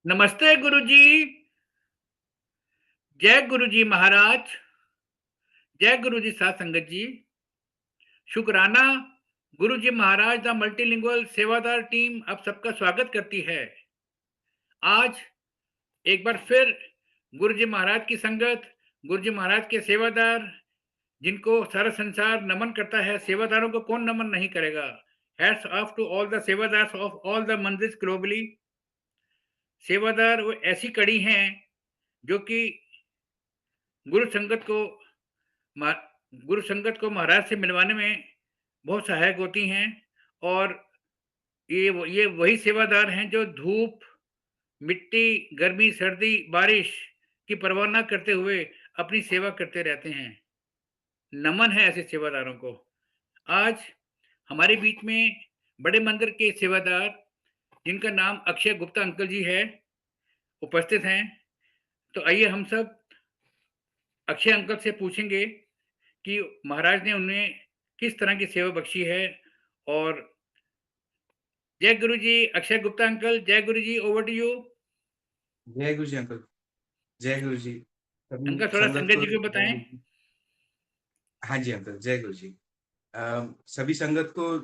नमस्ते गुरुजी। जय गुरुजी महाराज। जय गुरुजी साध संगत जी। शुक्राना। गुरुजी महाराज द मल्टीलिंगुअल सेवादार टीम आप सबका स्वागत करती है। आज एक बार फिर गुरुजी महाराज की संगत, गुरुजी महाराज के सेवादार, जिनको सारा संसार नमन करता है, सेवादारों को कौन नमन नहीं करेगा। Hats off to all the सेवादार्स ऑफ ऑल द मंदिर्स ग्लोबली। सेवादार वो ऐसी कड़ी हैं जो कि गुरु संगत को गुरु संगत को महाराज से मिलवाने में बहुत सहायक होती हैं। और ये वही सेवादार हैं जो धूप, मिट्टी, गर्मी, सर्दी, बारिश की परवाह न करते हुए अपनी सेवा करते रहते हैं। नमन है ऐसे सेवादारों को। आज हमारे बीच में बड़े मंदिर के सेवादार, जिनका नाम अक्षय गुप्ता अंकल जी है, उपस्थित हैं। तो आइए हम सब अक्षय अंकल से पूछेंगे कि महाराज ने उन्हें किस तरह की सेवा बख्शी है। और जय गुरु जी। अक्षय गुप्ता अंकल, जय गुरु जी, ओवर टू यू। जय गुरु जी अंकल। जय गुरु जी। सभी अंकल थोड़ा संगत संगत को जी को जय बताएं। गुरु जी। हाँ जी अंकल, जय गुरु जी। सभी संगत को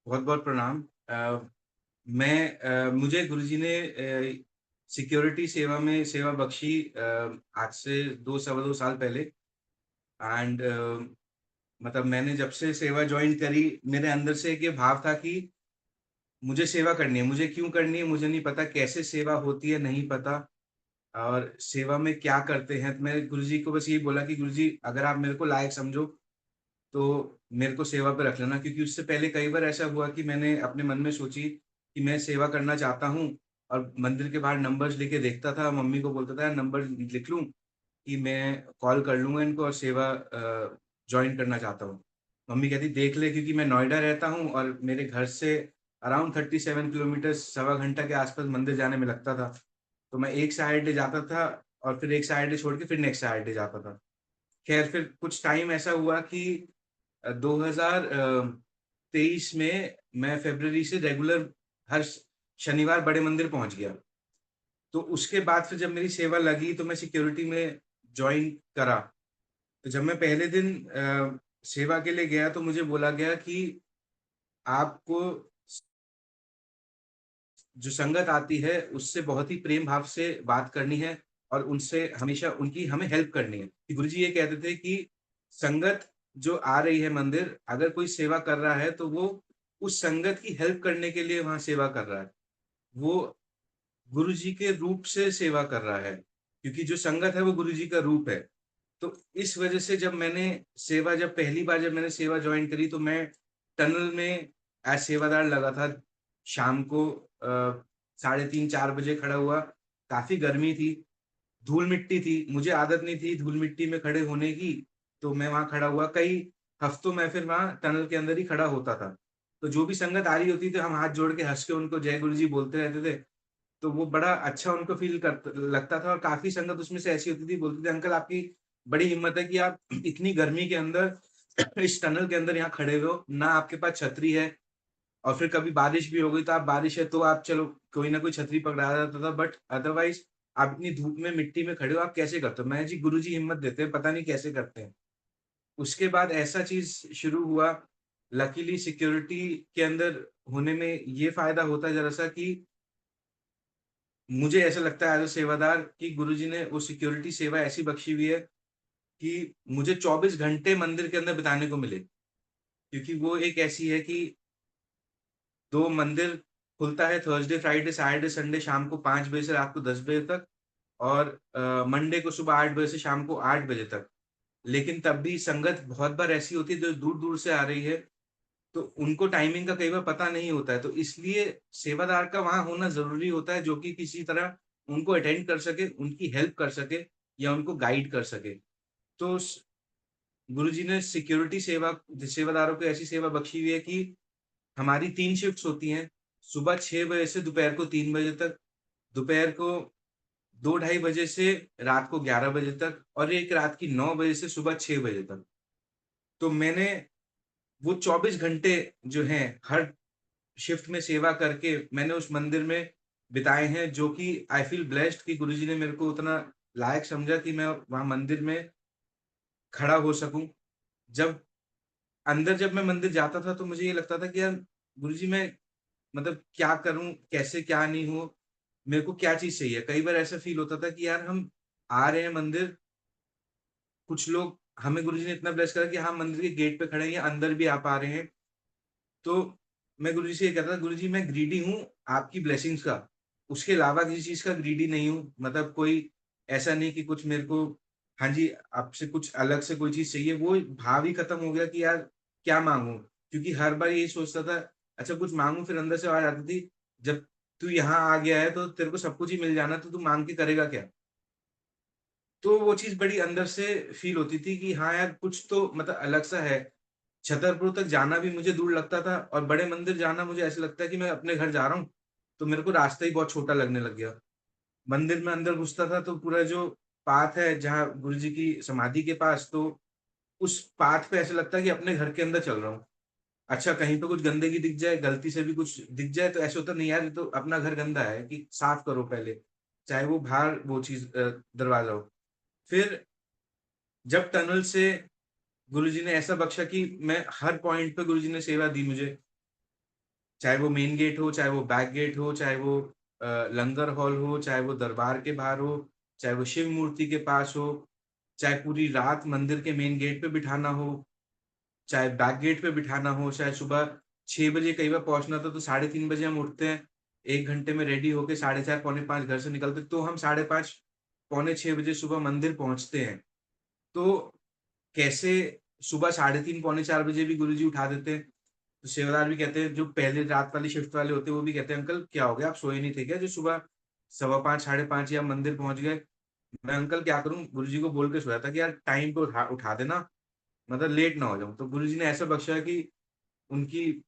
बहुत बहुत प्रणाम। मुझे गुरु जी ने सिक्योरिटी सेवा में सेवा बख्शी आज से 2 सवा 2 साल पहले। एंड मतलब मैंने जब से सेवा ज्वाइन करी, मेरे अंदर से एक ये भाव था कि मुझे सेवा करनी है। मुझे क्यों करनी है मुझे नहीं पता, कैसे सेवा होती है नहीं पता, और सेवा में क्या करते हैं। तो मैंने गुरुजी को बस यही बोला कि गुरुजी अगर आप मेरे को लायक समझो तो मेरे को सेवा पे रख लेना। क्योंकि उससे पहले कई बार ऐसा हुआ कि मैंने अपने मन में सोची कि मैं सेवा करना चाहता हूँ, और मंदिर के बाहर नंबर्स लेके देखता था, मम्मी को बोलता था नंबर लिख लूँ कि मैं कॉल कर लूँगा इनको और सेवा जॉइन करना चाहता हूँ। मम्मी कहती देख ले, क्योंकि मैं नोएडा रहता हूँ और मेरे घर से अराउंड 37 किलोमीटर, सवा घंटा के आसपास मंदिर जाने में लगता था। तो मैं एक सैटरडे जाता था और फिर एक सैटरडे छोड़ के फिर नेक्स्ट सैटरडे जाता था। खैर फिर कुछ टाइम ऐसा हुआ कि 2023 में मैं फ़रवरी से रेगुलर हर शनिवार बड़े मंदिर पहुँच गया। तो उसके बाद फिर जब मेरी सेवा लगी तो मैं सिक्योरिटी में जॉइन करा। तो जब मैं पहले दिन सेवा के लिए गया तो मुझे बोला गया कि आपको जो संगत आती है उससे बहुत ही प्रेम भाव से बात करनी है और उनसे हमेशा उनकी हमें हेल्प करनी है। कि गुरुजी ये कहते थे कि संगत जो आ रही है मंदिर, अगर कोई सेवा कर रहा है तो वो उस संगत की हेल्प करने के लिए वहाँ सेवा कर रहा है। वो गुरुजी के रूप से सेवा कर रहा है, क्योंकि जो संगत है वो गुरुजी का रूप है। तो इस वजह से जब पहली बार जब मैंने सेवा जॉइन करी तो मैं टनल में एज सेवादार लगा था। शाम को 3:30-4 बजे खड़ा हुआ। काफ़ी गर्मी थी, धूल-मिट्टी थी, मुझे आदत नहीं थी धूल-मिट्टी में खड़े होने की, तो मैं वहाँ खड़ा हुआ। कई हफ्तों में फिर वहाँ टनल के अंदर ही खड़ा होता था। तो जो भी संगत आ रही होती थी, हम हाथ जोड़ के हँस के उनको जय गुरु जी बोलते रहते थे। तो वो बड़ा अच्छा उनको फ़ील लगता था। और काफ़ी संगत उसमें से ऐसी होती थी, बोलते थे अंकल आपकी बड़ी हिम्मत है कि आप इतनी गर्मी के अंदर इस टनल के अंदर यहाँ खड़े हुए हो, ना आपके पास छतरी है, और फिर कभी बारिश भी हो गई तो आप बारिश है तो आप चलो कोई ना कोई छतरी पकड़ा जाता था, बट अदरवाइज़ आप इतनी धूप में मिट्टी में खड़े हो, आप कैसे करते हो? मैं जी गुरुजी हिम्मत देते हैं, पता नहीं कैसे करते हैं। उसके बाद ऐसा चीज़ शुरू हुआ, लकीली सिक्योरिटी के अंदर होने में ये फ़ायदा होता है ज़रा-सा कि मुझे ऐसा लगता है एज़ अ सेवादार कि गुरुजी ने वो सिक्योरिटी सेवा ऐसी बख्शी हुई है कि मुझे 24 घंटे मंदिर के अंदर बिताने को मिले। क्योंकि वो एक ऐसी है कि 2 मंदिर खुलता है थर्सडे, फ्राइडे, सैटरडे, संडे शाम को 5 बजे से रात को 10 बजे तक, और मंडे को सुबह 8 बजे से शाम को 8 बजे तक। लेकिन तब भी संगत बहुत बार ऐसी होती है जो दूर-दूर से आ रही है, तो उनको टाइमिंग का कई बार पता नहीं होता है। तो इसलिए सेवादार का वहाँ होना ज़रूरी होता है, जो कि किसी तरह उनको अटेंड कर सके, उनकी हेल्प कर सके या उनको गाइड कर सके। तो स गुरुजी ने सिक्योरिटी सेवादारों को ऐसी सेवा बख्शी हुई है कि हमारी 3 शिफ्ट्स होती हैं। सुबह 6 बजे से दोपहर को 3 बजे तक, दोपहर को 2 ढाई बजे से रात को 11 बजे तक, और एक रात की 9 बजे से सुबह 6 बजे तक। तो मैंने वो 24 घंटे जो हैं, हर शिफ्ट में सेवा करके मैंने उस मंदिर में बिताए हैं, जो कि आई फील ब्लेस्ड कि गुरुजी ने मेरे को उतना लायक समझा कि मैं वहाँ मंदिर में खड़ा हो सकूँ। जब जब मैं मंदिर जाता था तो मुझे ये लगता था कि यार गुरुजी मैं मतलब क्या करूँ, कैसे क्या नहीं हो, मेरे को क्या चीज़ चाहिए? कई बार ऐसा फ़ील होता था कि यार हम आ रहे हैं मंदिर, कुछ लोग हमें गुरुजी ने इतना ब्लेस करा कि हम मंदिर के गेट पे खड़े हैं या अंदर भी आ पा रहे हैं। तो मैं गुरुजी से ये कहता था, गुरुजी मैं ग्रीडी हूँ आपकी ब्लेसिंग्स का, उसके अलावा किसी चीज़ का ग्रीडी नहीं हूँ। मतलब कोई ऐसा नहीं कि कुछ मेरे को हाँ जी, आपसे कुछ अलग से कोई चीज़ चाहिए, वो भाव ही खत्म हो गया कि यार क्या माँगूँ? क्योंकि हर बार यही सोचता था, अच्छा कुछ माँगूँ, फिर अंदर से आवाज़ आती थी, जब तू यहाँ आ गया है तो तेरे को सब कुछ ही मिल जाना, तो तू माँग के करेगा क्या? तो वो चीज़ बड़ी अंदर से फ़ील होती थी कि हाँ यार, कुछ तो मतलब अलग-सा है। छतरपुर तक जाना भी मुझे दूर लगता था और बड़े मंदिर जाना मुझे ऐसा लगता है कि मैं अपने घर जा रहा हूँ, तो मेरे को रास्ता ही बहुत छोटा लगने लग गया। मंदिर में अंदर घुसता था तो पूरा जो पाथ है जहाँ गुरुजी की समाधि के पास, तो उस पाथ पे ऐसा लगता है कि अपने घर के अंदर चल रहा हूँ। अच्छा कहीं पे कुछ गंदगी दिख जाए, गलती से भी कुछ दिख जाए तो ऐसा होता नहीं यार, ये तो अपना घर गंदा है कि साफ करो पहले, चाहे वो बाहर वो चीज़ दरवाज़ा हो। फिर जब टनल से गुरुजी ने ऐसा बख्शा कि मैं हर पॉइंट पे गुरुजी ने सेवा दी मुझे। चाहे वो मेन गेट हो, चाहे वो बैक गेट हो, चाहे वो लंगर हॉल हो, चाहे वो दरबार के बाहर हो, चाहे वो शिव मूर्ति के पास हो, चाहे पूरी रात मंदिर के मेन गेट पे बिठाना हो, चाहे बैक गेट पे बिठाना हो, चाहे सुबह 6 बजे कई बार पहुँचना था तो 3:30 बजे हम उठते हैं, 1 घंटे में रेडी होके 4:30 पौने 5 घर से निकलते, तो हम 5:30 पौने 6 बजे सुबह मंदिर पहुँचते हैं। तो कैसे सुबह 3:30 पौने 4 बजे भी गुरुजी उठा देते हैं। तो सेवादार भी कहते हैं, जो पहले रात वाली शिफ्ट वाले होते हैं, वो भी कहते हैं, "अंकल क्या हो गया? आप सोए नहीं थे क्या जो सुबह सवा 5 साढ़े 5 या मंदिर पहुँच गए?" मैं अंकल क्या करूँ? गुरुजी को बोल के सोया था कि यार टाइम पे उठा उठा देना, मतलब लेट ना हो जाऊँ। तो गुरुजी ने ऐसा बख्शा कि उनकी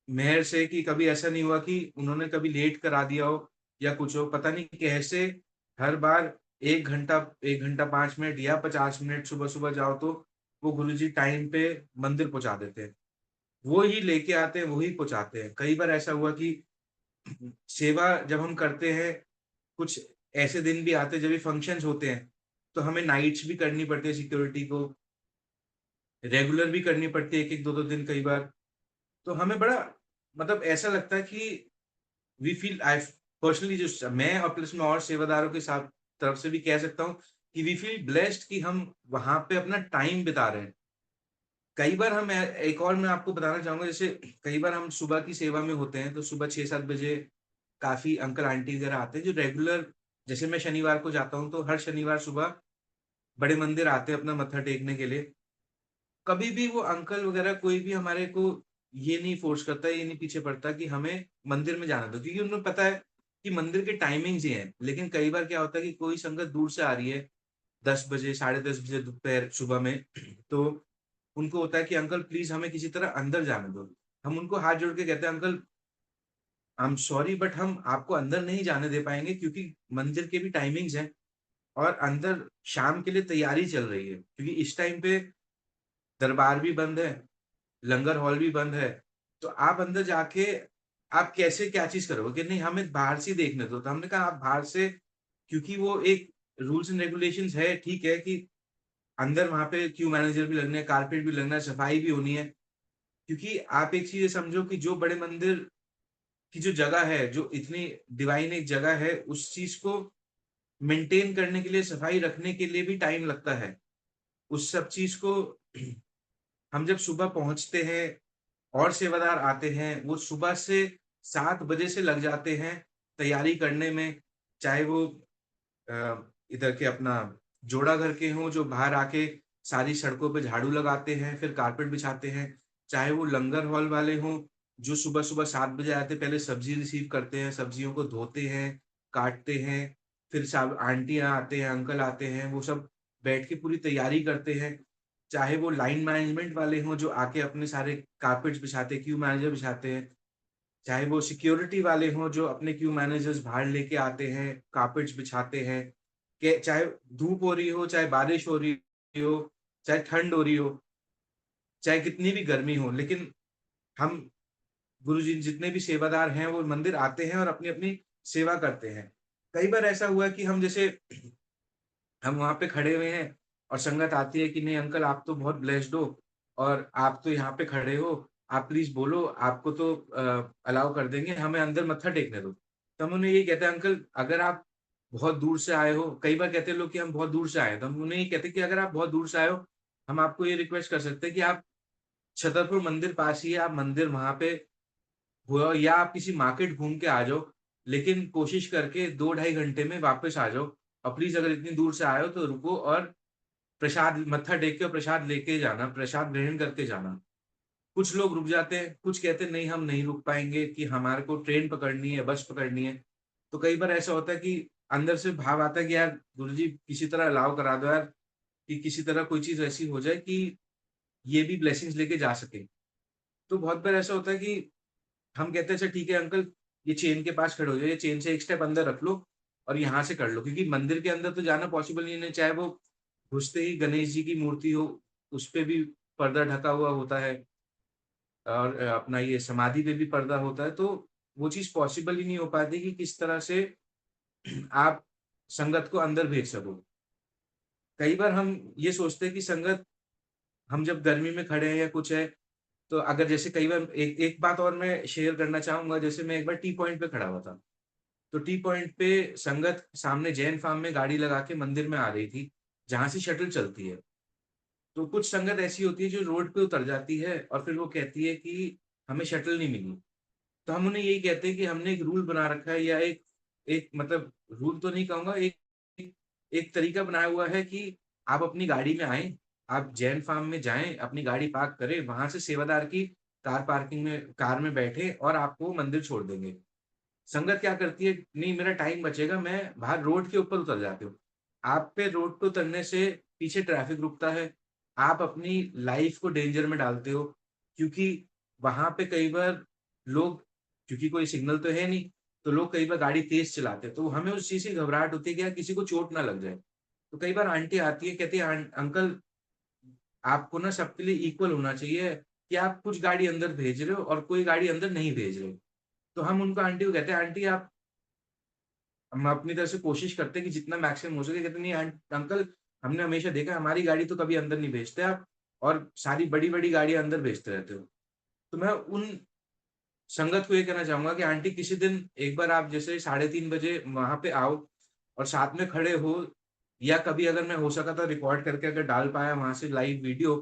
मेहर से कि कभी ऐसा नहीं हुआ कि उन्होंने कभी लेट करा दिया हो या कुछ हो। पता नहीं कैसे हर बार 1 घंटा 5 मिनट या 50 मिनट सुबह-सुबह जाओ तो वो गुरुजी टाइम पे मंदिर पहुँचा देते हैं। वो ही लेके आते हैं, वो ही पहुँचाते हैं। कई बार ऐसा हुआ कि सेवा जब हम करते हैं, कुछ ऐसे दिन भी आते हैं जब ये फंक्शन्स होते हैं, तो हमें नाइट्स भी करनी पड़ती है सिक्योरिटी को, रेगुलर भी करनी पड़ती है 1-1 2-2 दिन कई बार। तो हमें बड़ा मतलब ऐसा लगता है कि वी फील आई पर्सनली जो मैं और प्लस में और सेवादारों के साथ तरफ से भी कह सकता हूँ कि वी फील ब्लेस्ड कि हम वहाँ पे अपना टाइम बिता रहे हैं। कई बार हम एक और मैं आपको बताना चाहूँगा, जैसे कई बार हम सुबह की सेवा में होते हैं, तो सुबह 6-7 बजे काफ़ी अंकल-आंटी वगैरह आते हैं जो रेगुलर, जैसे मैं शनिवार को जाता हूँ, तो हर शनिवार सुबह बड़े मंदिर आते हैं अपना मत्था टेकने के लिए। कभी भी वो अंकल वगैरह कोई भी हमारे को ये नहीं फ़ोर्स करता, ये नहीं पीछे पड़ता कि हमें मंदिर में जाना दो, क्योंकि उन्हें पता है कि मंदिर के टाइमिंग्स ये हैं। लेकिन कई बार क्या होता है कि कोई संगत दूर से आ रही है, 10 बजे, साढ़े 10 बजे दोपहर सुबह में, तो उनको होता है कि अंकल प्लीज़ हमें किसी तरह अंदर जाने दो। हम उनको हाथ जोड़ के कहते हैं, uncle I am sorry but हम आपको अंदर नहीं जाने दे पाएँगे, क्योंकि मंदिर के भी टाइमिंग्स हैं और अंदर शाम के लिए तैयारी चल रही है। क्योंकि इस टाइम पे दरबार भी बंद है, लंगर हॉल भी बंद है, तो आप अंदर जाके आप कैसे क्या चीज़ करोगे? कि नहीं हमें बाहर से ही देखने दो। तो हमने कहा आप बाहर से, क्योंकि वो एक रूल्स एंड रेगुलेशंस है, ठीक है कि अंदर वहाँ पे क्यू मैनेजर भी लगने हैं, कारपेट भी लगना है, सफाई भी होनी है। क्योंकि आप एक चीज़ ये समझो कि जो बड़े मंदिर की जो जगह है, जो इतनी डिवाइन एक जगह है, उस चीज़ को मेंटेन करने के लिए, सफाई रखने के लिए भी टाइम लगता है। उस सब चीज़ को हम जब सुबह पहुँचते हैं और सेवादार आते हैं, वो सुबह से 7 बजे से लग जाते हैं तैयारी करने में, चाहे वो इधर के अपना जोड़ा घर के हों जो बाहर आके सारी सड़कों पे झाड़ू लगाते हैं, फिर कारपेट बिछाते हैं, चाहे वो लंगर हॉल वाले हों, जो सुबह-सुबह 7 बजे आते हैं, पहले सब्ज़ी रिसीव करते हैं, सब्जियों को धोते हैं, काटते हैं, फिर सब आंटियाँ आते हैं, अंकल आते हैं, वो सब बैठ के पूरी तैयारी करते हैं। चाहे वो लाइन मैनेजमेंट वाले हों जो आके अपने सारे कारपेट्स बिछाते हैं, क्यू मैनेजर बिछाते हैं, चाहे वो सिक्योरिटी वाले हों जो अपने क्यू मैनेजर्स बाहर लेके आते हैं, कारपेट्स बिछाते हैं, के चाहे धूप हो रही हो, चाहे बारिश हो रही हो, चाहे ठंड हो रही हो, चाहे कितनी भी गर्मी हो, लेकिन हम गुरुजी जितने भी सेवादार हैं, वो मंदिर आते हैं और अपनी-अपनी सेवा करते हैं। कई बार ऐसा हुआ कि हम जैसे हम वहाँ पे खड़े हुए हैं और संगत आती है कि नहीं अंकल आप तो बहुत ब्लेस्ड हो और आप तो यहाँ पे खड़े हो, आप प्लीज़ बोलो आपको तो अलाउ कर देंगे, हमें अंदर मत्था टेकने दो। तो हम उन्हें यही कहते हैं अंकल अगर आप बहुत दूर से आए हो कई बार कहते हैं लोग कि हम बहुत दूर से आए हैं, तो हम उन्हें ये कहते हैं कि अगर आप बहुत दूर से आए हो, हम आपको ये रिक्वेस्ट कर सकते हैं कि आप छतरपुर मंदिर पास ही है, आप मंदिर वहाँ पे हुआ या आप किसी मार्केट घूम के आ जाओ, लेकिन कोशिश करके 2 ढाई घंटे में वापस आ जाओ और प्लीज़ अगर इतनी दूर से आए हो तो रुको और प्रसाद मत्था टेक के और प्रसाद लेके जाना, प्रसाद ग्रहण करके जाना। कुछ लोग रुक जाते हैं, कुछ कहते हैं नहीं हम नहीं रुक पाएँगे कि हमारे को ट्रेन पकड़नी है, बस पकड़नी है। तो कई बार ऐसा होता है कि अंदर से भाव आता है कि यार गुरुजी किसी तरह अलाउ करा दो यार, कि किसी तरह कोई चीज़ ऐसी हो जाए कि ये भी ब्लेसिंग्स लेके जा सके। तो बहुत बार ऐसा होता है कि हम कहते हैं अच्छा ठीक है अंकल, ये चेन के पास खड़े हो जाओ, ये चेन से 1 स्टेप अंदर रख लो और यहाँ से कर लो क्योंकि मंदिर के अंदर तो जाना पॉसिबल नहीं है, चाहे वो घुसते ही गणेश जी की मूर्ति हो, उसपे भी पर्दा ढका हुआ होता है और अपना ये समाधि पे भी पर्दा होता है, तो वो चीज़ पॉसिबल ही नहीं हो पाती कि किस तरह से आप संगत को अंदर भेज सको। कई बार हम ये सोचते हैं कि संगत हम जब गर्मी में खड़े हैं या कुछ है, तो अगर जैसे कई बार एक एक बात और मैं शेयर करना चाहूँगा, जैसे मैं एक बार टी पॉइंट पे खड़ा हुआ था। तो टी पॉइंट पे संगत सामने जैन फार्म में गाड़ी लगा के मंदिर में आ रही थी, जहाँ से शटल चलती है। तो कुछ संगत ऐसी होती है जो रोड पे उतर जाती है और फिर वो कहती है कि हमें शटल नहीं मिली। तो हम उन्हें यही कहते हैं कि हमने एक रूल बना रखा है या एक एक मतलब रूल तो नहीं कहूँगा, एक एक तरीका बनाया हुआ है कि आप अपनी गाड़ी में आएँ, आप जैन फार्म में जाएँ, अपनी गाड़ी पार्क करें, वहाँ से सेवादार की कार में बैठें और आपको मंदिर छोड़ देंगे। संगत क्या करती है, नहीं मेरा टाइम बचेगा, मैं बाहर रोड के ऊपर उतर जाती हूँ। आप पे रोड पे उतरने से पीछे ट्रैफिक रुकता है, आप अपनी लाइफ को डेंजर में डालते हो, क्योंकि वहाँ पे कई बार लोग क्योंकि कोई सिग्नल तो है नहीं, तो लोग कई बार गाड़ी तेज़ चलाते हैं, तो हमें उस चीज़ की घबराहट होती है कि यार किसी को चोट ना लग जाए। तो कई बार आंटी आती है, कहती है अंकल आपको ना सबके लिए इक्वल होना चाहिए कि आप कुछ गाड़ी अंदर भेज रहे हो और कोई गाड़ी अंदर नहीं भेज रहे हो। तो हम उनको आंटी को कहते हैं, आंटी आप हम अपनी तरफ से कोशिश करते हैं कि जितना मैक्सिमम हो सके, कहते नहीं अंकल हमने हमेशा देखा है हमारी गाड़ी तो कभी अंदर नहीं भेजते आप और सारी बड़ी-बड़ी गाड़ियाँ अंदर भेजते रहते हो। तो मैं उन संगत को ये कहना चाहूँगा कि आंटी किसी दिन एक बार आप जैसे 3:30 बजे वहाँ पे आओ और साथ में खड़े हो या कभी अगर मैं हो सका तो रिकॉर्ड करके अगर डाल पाया वहाँ से लाइव वीडियो,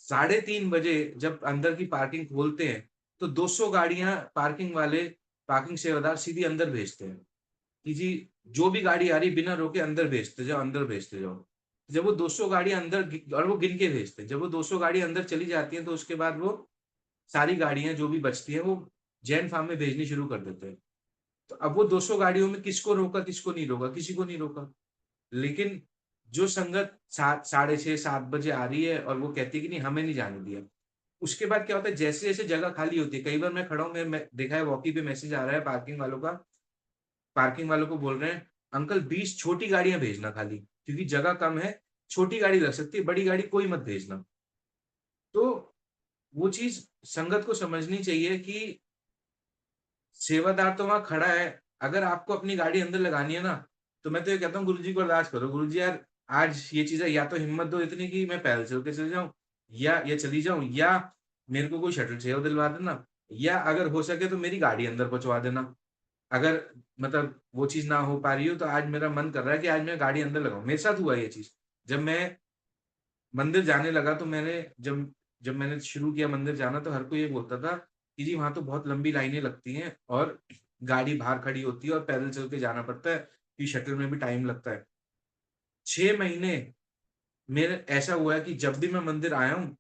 3:30 बजे जब अंदर की पार्किंग खोलते हैं, तो 200 गाड़ियाँ पार्किंग वाले पार्किंग सेवादार सीधी अंदर भेजते हैं। कि जी, जो भी गाड़ी आ रही है बिना रोके अंदर भेजते जाओ, अंदर भेजते जाओ। जब वो 200 गाड़ियाँ अंदर गि और वो गिन के भेजते हैं। जब वो 200 गाड़ी अंदर चली जाती हैं, तो उसके बाद वो सारी गाड़ियाँ जो भी बचती हैं, वो जैन फार्म में भेजनी शुरू कर देते हैं। तो अब वो 200 गाड़ियों में किसको रोका, किसको नहीं रोका? किसी को नहीं रोका। लेकिन जो संगत 7 साढ़े 6 7 बजे आ रही है और वो कहती है कि नहीं हमें नहीं जाने दिया। उसके बाद क्या होता है जैसे-जैसे जगह खाली होती है, कई बार मैं खड़ा हूँ मैं देखा है वॉकी पे मैसेज आ रहा है पार्किंग वालों को बोल रहे हैं, अंकल 20 छोटी गाड़ियाँ भेजना खाली, क्योंकि जगह कम है, छोटी गाड़ी लग सकती है, बड़ी गाड़ी कोई मत भेजना। तो वो चीज़ संगत को समझनी चाहिए कि सेवादार तो वहाँ खड़ा है, अगर आपको अपनी गाड़ी अंदर लगानी है ना, तो मैं तो ये कहता हूँ गुरुजी को अरदास करो, गुरुजी यार आज ये चीज़ है या तो हिम्मत दो इतनी कि मैं पैदल चल के चले जाऊँ या चली जाऊँ या मेरे को कोई शटल सेवा दिलवा देना या अगर हो सके तो मेरी गाड़ी अंदर पहुँचवा देना। अगर मतलब वो चीज़ ना हो पा रही हो, तो आज मेरा मन कर रहा है कि आज मैं गाड़ी अंदर लगाऊँ। मेरे साथ हुआ ये चीज़। जब मैं मंदिर जाने लगा तो मैंने जब जब मैंने शुरू किया मंदिर जाना तो हर कोई ये बोलता था कि जी वहाँ तो बहुत लंबी लाइनें लगती हैं और गाड़ी बाहर खड़ी होती है और पैदल चल के जाना पड़ता है, कि शटल में भी टाइम लगता है। 6 महीने मेरे ऐसा हुआ है कि जब भी मैं मंदिर आया हूँ,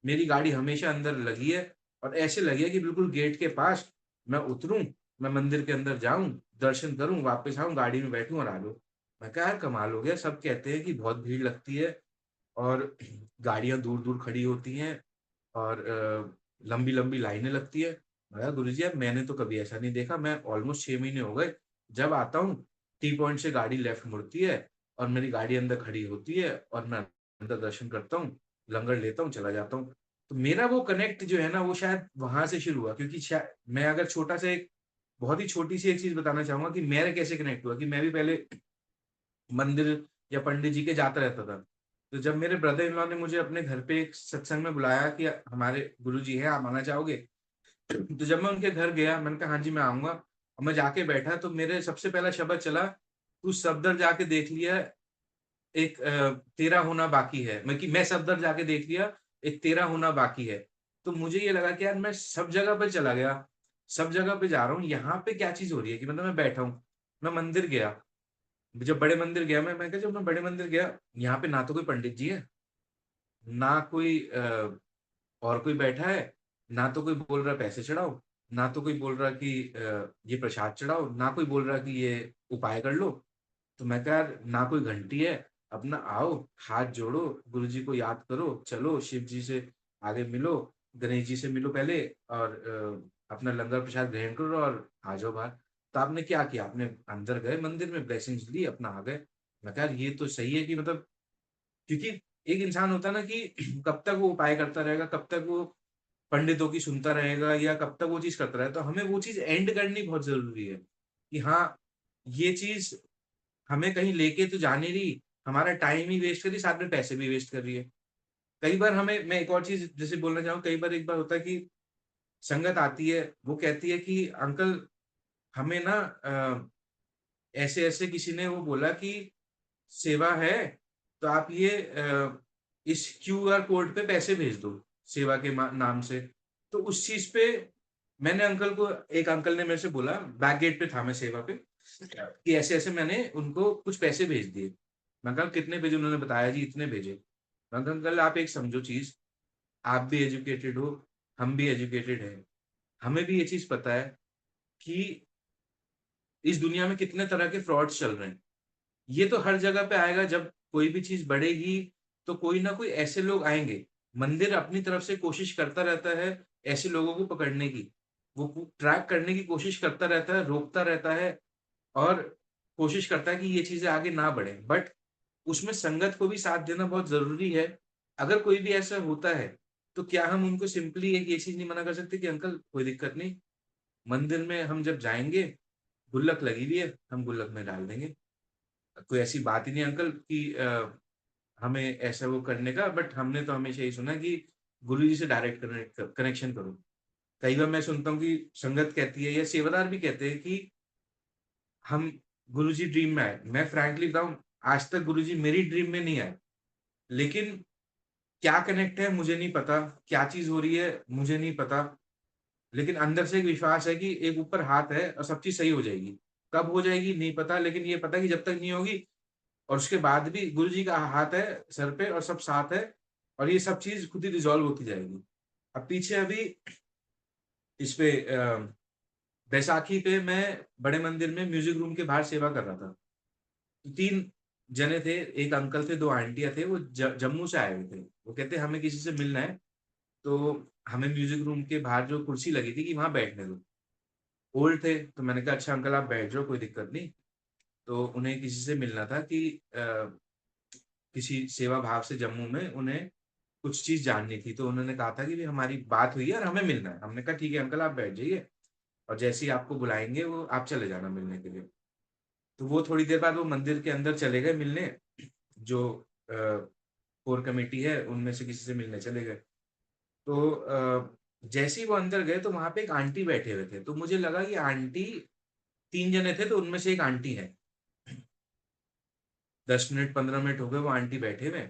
मेरी गाड़ी हमेशा अंदर लगी है और ऐसे लगी है कि बिल्कुल गेट के पास मैं उतरूँ, मैं मंदिर के अंदर जाऊँ, दर्शन करूँ, वापस आऊँ, गाड़ी में बैठूँ और आ जाऊँ। मैं कहा यार कमाल हो गया, सब कहते हैं कि बहुत भीड़ लगती है और गाड़ियाँ दूर-दूर खड़ी होती हैं और लंबी-लंबी लाइनें लगती है। मैं कहा गुरुजी यार मैंने तो कभी ऐसा नहीं देखा, मैं ऑलमोस्ट 6 महीने हो गए, जब आता हूँ टी पॉइंट से गाड़ी लेफ्ट मुड़ती है और मेरी गाड़ी अंदर खड़ी होती है और मैं अंदर दर्शन करता हूँ, लंगर लेता हूँ, चला जाता हूँ। तो मेरा वो कनेक्ट जो है ना वो शायद वहाँ से शुरू हुआ क्योंकि शाय मैं अगर छोटा-सा एक बहुत ही छोटी-सी एक चीज़ बताना चाहूँगा कि मेरा कैसे कनेक्ट हुआ कि मैं भी पहले मंदिर या पंडित जी के जाता रहता था। तो जब मेरे ब्रदर इन लॉ ने मुझे अपने घर पे एक सत्संग में बुलाया कि हमारे गुरुजी हैं, आप आना चाहोगे? तो जब मैं उनके घर गया, मैंने कहा, "हाँ जी, मैं आऊँगा।" और मैं जाके बैठा तो मेरे सबसे पहला शब्द चला, "तू सफदर जाके देख लिया, एक तेरा होना बाकी है।" मैं सफदर जाके देख लिया, एक तेरा होना बाकी है। तो मुझे ये लगा कि यार मैं सब जगह पे चला गया, सब जगह पे जा रहा हूँ, यहाँ पे क्या चीज़ हो रही है कि मतलब मैं बैठा हूँ। मैं मंदिर गया, जब बड़े मंदिर गया मैं कहा जब मैं बड़े मंदिर गया, यहाँ पे ना तो कोई पंडित जी है, ना कोई और कोई बैठा है, ना तो कोई बोल रहा है पैसे चढ़ाओ, ना तो कोई बोल रहा कि ये प्रसाद चढ़ाओ, ना कोई बोल रहा कि ये उपाय कर लो। तो मैं कहा यार ना कोई घंटी है, अपना आओ, हाथ जोड़ो, गुरुजी को याद करो, चलो शिव जी से आगे मिलो, गणेश जी से मिलो पहले और अपना लंगर प्रसाद ग्रहण करो और आ जाओ बाहर। तो आपने क्या किया? आपने अंदर गए मंदिर में, ब्लेसिंग्स ली, अपना आ गए। मैं कहा यार ये तो सही है कि मतलब क्योंकि एक इंसान होता है ना कि कब तक वो उपाय करता रहेगा, कब तक वो पंडितों की सुनता रहेगा या कब तक वो चीज़ करता रहेगा। तो हमें वो चीज़ एंड करनी बहुत ज़रूरी है, कि हाँ, ये चीज़ हमें कहीं लेके तो जा नहीं रही, हमारा टाइम ही वेस्ट कर रही है, साथ में पैसे भी वेस्ट कर रही है। कई बार हमें मैं एक और चीज़ जैसे बोलना चाहूँ, कई बार एक बार होता है कि संगत आती है, वो कहती है कि अंकल हमें ना ऐसे-ऐसे किसी ने वो बोला कि सेवा है, तो आप ये इस क्यूआर कोड पे पैसे भेज दो, सेवा के नाम से। तो उस चीज़ पे मैंने अंकल को एक अंकल ने मेरे से बोला, बैक गेट पे था मैं सेवा पे, कि ऐसे-ऐसे मैंने उनको कुछ पैसे भेज दिए। मैं कहा कितने भेजे? उन्होंने बताया जी इतने भेजे। मैं कहा अंकल आप एक समझो चीज़, आप भी एजुकेटेड हो, हम भी एजुकेटेड हैं। हमें भी ये चीज़ पता है कि इस दुनिया में कितने तरह के फ्रॉड्स चल रहे हैं। ये तो हर जगह पे आएगा, जब कोई भी चीज़ बढ़ेगी, तो कोई ना कोई ऐसे लोग आएँगे। मंदिर अपनी तरफ से कोशिश करता रहता है ऐसे लोगों को पकड़ने की। वो ट्रैक करने की कोशिश करता रहता है, रोकता रहता है और कोशिश करता है कि ये चीज़ें आगे ना बढ़ें। बट उसमें संगत को भी साथ देना बहुत ज़रूरी है। अगर कोई भी ऐसा होता है, तो क्या हम उनको सिंपली एक ये चीज़ नहीं मना कर सकते कि अंकल कोई दिक्कत नहीं, मंदिर में हम जब जाएँगे, गुल्लक लगी हुई है, हम गुल्लक में डाल देंगे। कोई ऐसी बात ही नहीं अंकल कि हमें ऐसा वो करने का, बट हमने तो हमेशा यही सुना कि गुरुजी से डायरेक्ट कनेक्शन करो। कई बार मैं सुनता हूँ कि संगत कहती है या सेवादार भी कहते हैं कि हम गुरुजी ड्रीम में आए। मैं फ्रैंकली बताऊँ, आज तक गुरुजी मेरी ड्रीम में नहीं आए। लेकिन क्या कनेक्ट है मुझे नहीं पता, क्या चीज़ हो रही है मुझे नहीं पता। लेकिन अंदर से एक विश्वास है कि एक ऊपर हाथ है और सब चीज़ सही हो जाएगी। कब हो जाएगी नहीं पता, लेकिन ये पता है कि जब तक नहीं होगी और उसके बाद भी गुरुजी का हाथ है सर पे और सब साथ है और ये सब चीज़ खुद ही रिज़ॉल्व होती जाएगी। अब पीछे अभी इस पे बैसाखी पे मैं बड़े मंदिर में म्यूज़िक रूम के बाहर सेवा कर रहा था। 3 जने थे, 1 अंकल थे, 2 आंटियाँ थे, वो जम्मू से आए हुए थे। वो कहते हमें किसी से मिलना है, तो हमें म्यूज़िक रूम के बाहर जो कुर्सी लगी थी कि वहाँ बैठने दो। ओल्ड थे, तो मैंने कहा अच्छा अंकल आप बैठ जाओ कोई दिक्कत नहीं। तो उन्हें किसी से मिलना था कि किसी सेवा भाव से जम्मू में उन्हें कुछ चीज़ जाननी थी, तो उन्होंने कहा था कि भई हमारी बात हुई है और हमें मिलना है। हमने कहा ठीक है अंकल आप बैठ जाइए और जैसे ही आपको बुलाएँगे वो आप चले जाना मिलने के लिए। तो वो थोड़ी देर बाद वो मंदिर के अंदर चले गए मिलने, जो अ, कोर कमेटी है उनमें से किसी से मिलने चले गए। तो जैसे ही वो अंदर गए तो वहाँ पे एक आंटी बैठे हुए थे, तो मुझे लगा कि आंटी 3 जने थे तो उनमें से एक आंटी है। 10 मिनट 15 मिनट हो गए वो आंटी बैठे हुए।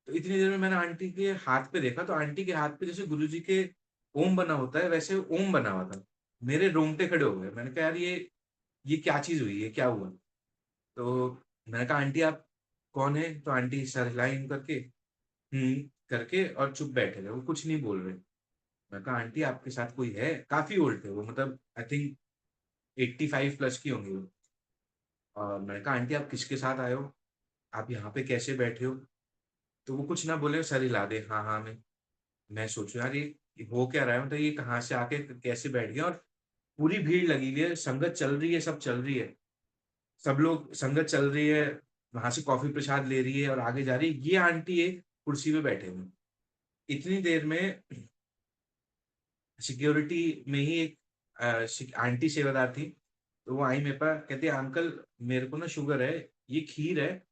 तो इतनी देर में मैंने आंटी के हाथ पे देखा तो आंटी के हाथ पे जैसे गुरुजी के ओम बना होता है वैसे ओम बना हुआ था। मेरे रोंगटे खड़े हो गए। मैंने कहा यार ये क्या चीज़ हुई? ये क्या हुआ? तो मैंने कहा आंटी आप कौन है? तो आंटी सर हिलाई यूँ करके, करके और चुप बैठे रहे। वो कुछ नहीं बोल रहे। मैंने कहा आंटी आपके साथ कोई है? काफ़ी ओल्ड थे वो, मतलब आई थिंक 85 प्लस की होंगी वो। और मैंने कहा आंटी आप किसके साथ आए हो? आप यहाँ पे कैसे बैठे हो? तो वो कुछ ना बोले, सर हिला दे हाँ, हाँ में। मैं सोचूँ यार ये हो क्या रहा है? मतलब ये कहाँ से आके कैसे बैठ गया? और पूरी भीड़ लगी हुई है, संगत चल रही है, सब चल रही है। सब लोग संगत चल रही है, वहाँ से कॉफ़ी प्रसाद ले रही है और आगे जा रही है। ये आंटी एक कुर्सी पे बैठे हुए हैं। इतनी देर में सिक्योरिटी में ही एक आंटी सेवादार थी, तो वो आई मेरे पास, कहती है अंकल मेरे को ना शुगर है, ये खीर है,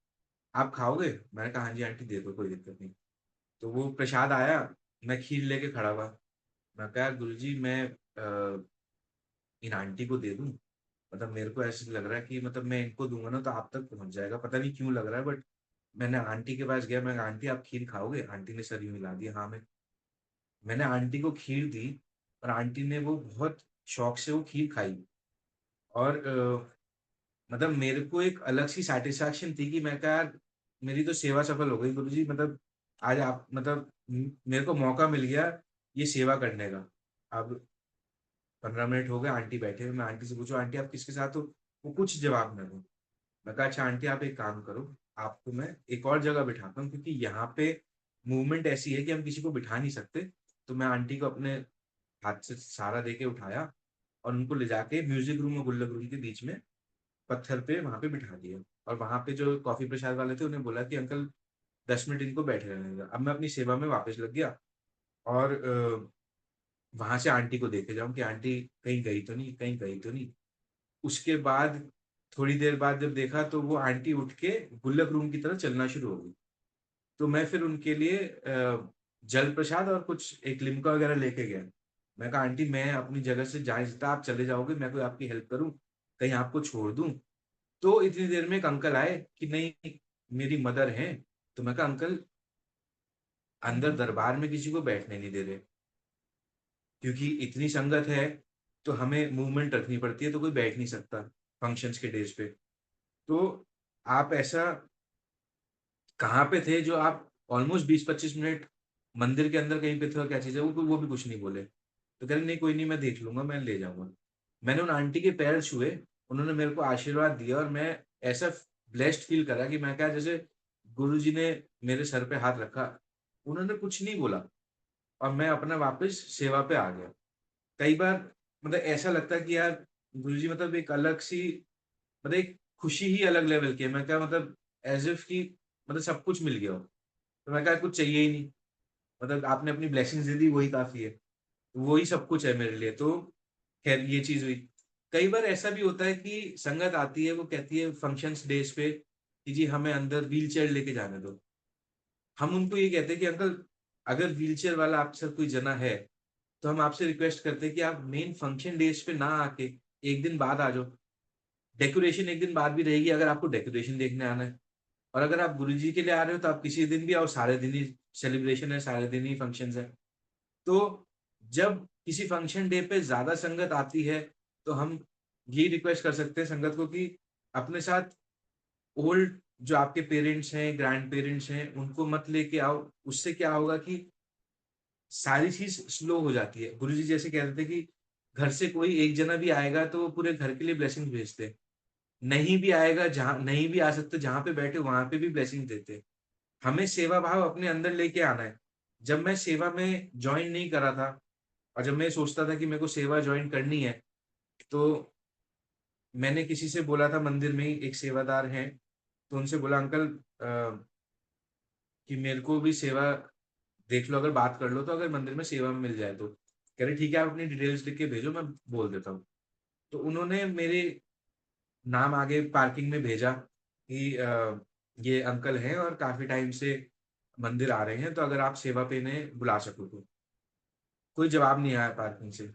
आप खाओगे? मैंने कहा हाँ जी आंटी दे दो, कोई दिक्कत नहीं। तो वो प्रसाद आया, मैं खीर लेके खड़ा हुआ। मैं कहा गुरुजी मैं इन आंटी को दे दूं, मतलब मेरे को ऐसे लग रहा है कि मतलब मैं इनको दूंगा ना तो आप तक पहुंच जाएगा, पता नहीं क्यों लग रहा है, बट मैंने आंटी के पास गया, मैं कहा, आंटी आप खीर खाओगे? आंटी ने सर यूं मिला दिया, हाँ मैंने आंटी को खीर दी, और आंटी ने वो बहुत शौक से वो खीर खाई। और मतलब मेरे को एक अलग सी सेटिस्फैक्शन थी कि मैं कहा यार मेरी तो सेवा सफल हो गई गुरुजी, मतलब आज आप मतलब मेरे को मौका मिल गया ये सेवा करने का। अब 15 मिनट हो गए, आंटी बैठे हुए, मैं आंटी से पूछूं आंटी आप किसके साथ हो? वो कुछ जवाब ना दो। मैं कहा अच्छा आंटी आप एक काम करो, आपको मैं एक और जगह बिठाता हूँ, क्योंकि यहाँ पे मूवमेंट ऐसी है कि हम किसी को बिठा नहीं सकते। तो मैं आंटी को अपने हाथ से सहारा दे के उठाया, और उनको ले जाके म्यूजिक रूम और गुल्लक रूम के बीच में पत्थर पे वहां पे बिठा दिया। और वहां पे जो कॉफी प्रसाद वाले थे उन्हें बोला कि अंकल 10 मिनट इनको बैठे रहने दो। अब मैं अपनी सेवा में वापस लग गया, और वहां से आंटी को देखे जाऊं कि आंटी कहीं गई तो नहीं, कहीं गई तो नहीं। उसके बाद थोड़ी देर बाद जब देखा तो वो आंटी उठ के गुल्लक रूम की तरफ चलना शुरू हो गई। तो मैं फिर उनके लिए जल प्रसाद और कुछ एक लिम्का वगैरह लेके गया। मैं कहा आंटी मैं अपनी जगह से जहाँ जितना आप चले जाओगे मैं कोई आपकी हेल्प करूं, कहीं आपको छोड़ दूं? तो इतनी देर में एक अंकल आए कि नहीं मेरी मदर है। तो मैं कहा अंकल अंदर दरबार में किसी को बैठने नहीं दे रहे, क्योंकि इतनी संगत है तो हमें मूवमेंट रखनी पड़ती है, तो कोई बैठ नहीं सकता फंक्शंस के डेज पे। तो आप ऐसा कहाँ पे थे जो आप ऑलमोस्ट 20-25 मिनट मंदिर के अंदर कहीं पे थे, और क्या चीज़ है वो भी कुछ नहीं बोले। तो कह रहे नहीं कोई नहीं मैं देख लूंगा, मैं ले जाऊंगा। मैंने उन आंटी के पैर छुए, उन्होंने मेरे को आशीर्वाद दिया, और मैं ऐसा ब्लेस्ड फील करा कि मैं क्या जैसे गुरु जी ने मेरे सर पे हाथ रखा, उन्होंने कुछ नहीं बोला, और मैं अपना वापस सेवा पे आ गया। कई बार मतलब ऐसा लगता है कि यार गुरु जी मतलब एक अलग सी, मतलब एक खुशी ही अलग लेवल की है। मैं क्या मतलब एज इफ की मतलब सब कुछ मिल गया हो, तो मैं क्या कुछ चाहिए ही नहीं, मतलब आपने अपनी ब्लेसिंग्स दे दी वही काफी है, वही सब कुछ है मेरे लिए। तो खैर ये चीज हुई। कई बार ऐसा भी होता है कि संगत आती है, वो कहती है फंक्शंस डेज पे कि जी हमें अंदर व्हील चेयर लेके जाने दो। हम उनको ये कहते हैं कि अंकल अगर व्हील चेयर वाला आपके साथ कोई जना है तो हम आपसे रिक्वेस्ट करते हैं कि आप मेन फंक्शन डेज पे ना आके एक दिन बाद आ जाओ। डेकोरेशन एक दिन बाद भी रहेगी अगर आपको डेकोरेशन देखने आना है। और अगर आप गुरु जी के लिए आ रहे हो तो आप किसी दिन भी आओ, सारे दिन ही सेलिब्रेशन है, सारे दिन ही फंक्शन है। तो जब किसी फंक्शन डे पे ज्यादा संगत आती है तो हम ये रिक्वेस्ट कर सकते हैं संगत को कि अपने साथ ओल्ड जो आपके पेरेंट्स हैं, ग्रैंड पेरेंट्स हैं, उनको मत लेके आओ। उससे क्या होगा कि सारी चीज स्लो हो जाती है। गुरु जी जैसे कहते थे कि घर से कोई एक जना भी आएगा तो वो पूरे घर के लिए ब्लेसिंग भेजते, नहीं भी आएगा, जहां नहीं भी आ सकते जहां पे बैठे वहां पे भी ब्लेसिंग देते। हमें सेवा भाव अपने अंदर लेके आना है। जब मैं सेवा में ज्वाइन नहीं करा था, और जब मैं सोचता था कि मेरे को सेवा ज्वाइन करनी है, तो मैंने किसी से बोला था, मंदिर में ही एक सेवादार हैं, तो उनसे बोला अंकल कि मेरे को भी सेवा देख लो, अगर बात कर लो तो अगर मंदिर में सेवा में मिल जाए तो। कह रहे ठीक है आप अपनी डिटेल्स लिख के भेजो मैं बोल देता हूँ। तो उन्होंने मेरे नाम आगे पार्किंग में भेजा कि ये अंकल हैं और काफी टाइम से मंदिर आ रहे हैं, तो अगर आप सेवा पे इन्हें बुला सको तो। कोई जवाब नहीं आया पार्किंग से।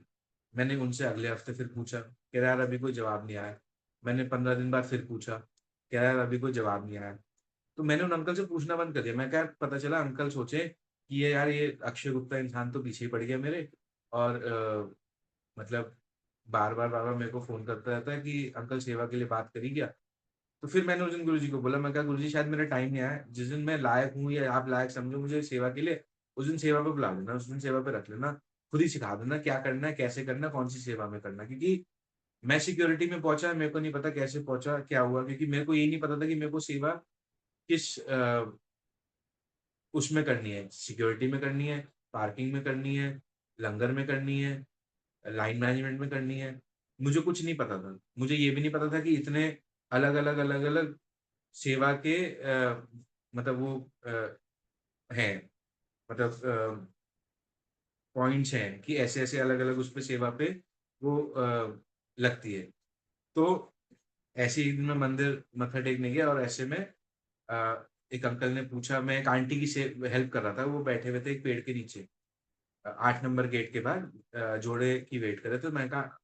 मैंने उनसे अगले हफ्ते फिर पूछा, कह रहा यार अभी कोई जवाब नहीं आया। मैंने 15 दिन बाद फिर पूछा, कह रहा यार अभी कोई जवाब नहीं आया। तो मैंने उन अंकल से पूछना बंद कर दिया। मैं क्या पता चला अंकल सोचे कि ये यार ये अक्षय गुप्ता इंसान तो पीछे ही पड़ गया मेरे, और मतलब बार बार मेरे को फोन करता रहता है कि अंकल सेवा के लिए बात करी क्या। तो फिर मैंने उस दिन गुरु जी को बोला, मैं कहा गुरु जी शायद मेरा टाइम नहीं आया, जिस दिन मैं लायक हूँ या आप लायक समझो मुझे सेवा के लिए, उस दिन सेवा पे बुला लेना, उस दिन सेवा पे रख लेना। खुद ही सिखा देना क्या करना है, कैसे करना है, कौन सी सेवा में करना है। क्योंकि मैं सिक्योरिटी में पहुंचा, मेरे को नहीं पता कैसे पहुंचा, क्या हुआ, क्योंकि मेरे को ये नहीं पता था कि मेरे को सेवा किस उसमें करनी है, सिक्योरिटी में करनी है, पार्किंग में करनी है, लंगर में करनी है, लाइन मैनेजमेंट में करनी है। मुझे कुछ नहीं पता था। मुझे ये भी नहीं पता था कि इतने अलग अलग सेवा के मतलब वो हैं, मतलब पॉइंट्स हैं कि ऐसे ऐसे अलग अलग उस पे सेवा पे वो लगती है। तो ऐसे ही एक दिन मैं मंदिर मत्था टेकने गया और ऐसे में एक अंकल ने पूछा, मैं एक आंटी की से हेल्प कर रहा था, वो बैठे हुए थे एक पेड़ के नीचे 8 नंबर गेट के बाद जोड़े की वेट कर रहे थे। तो मैंने कहा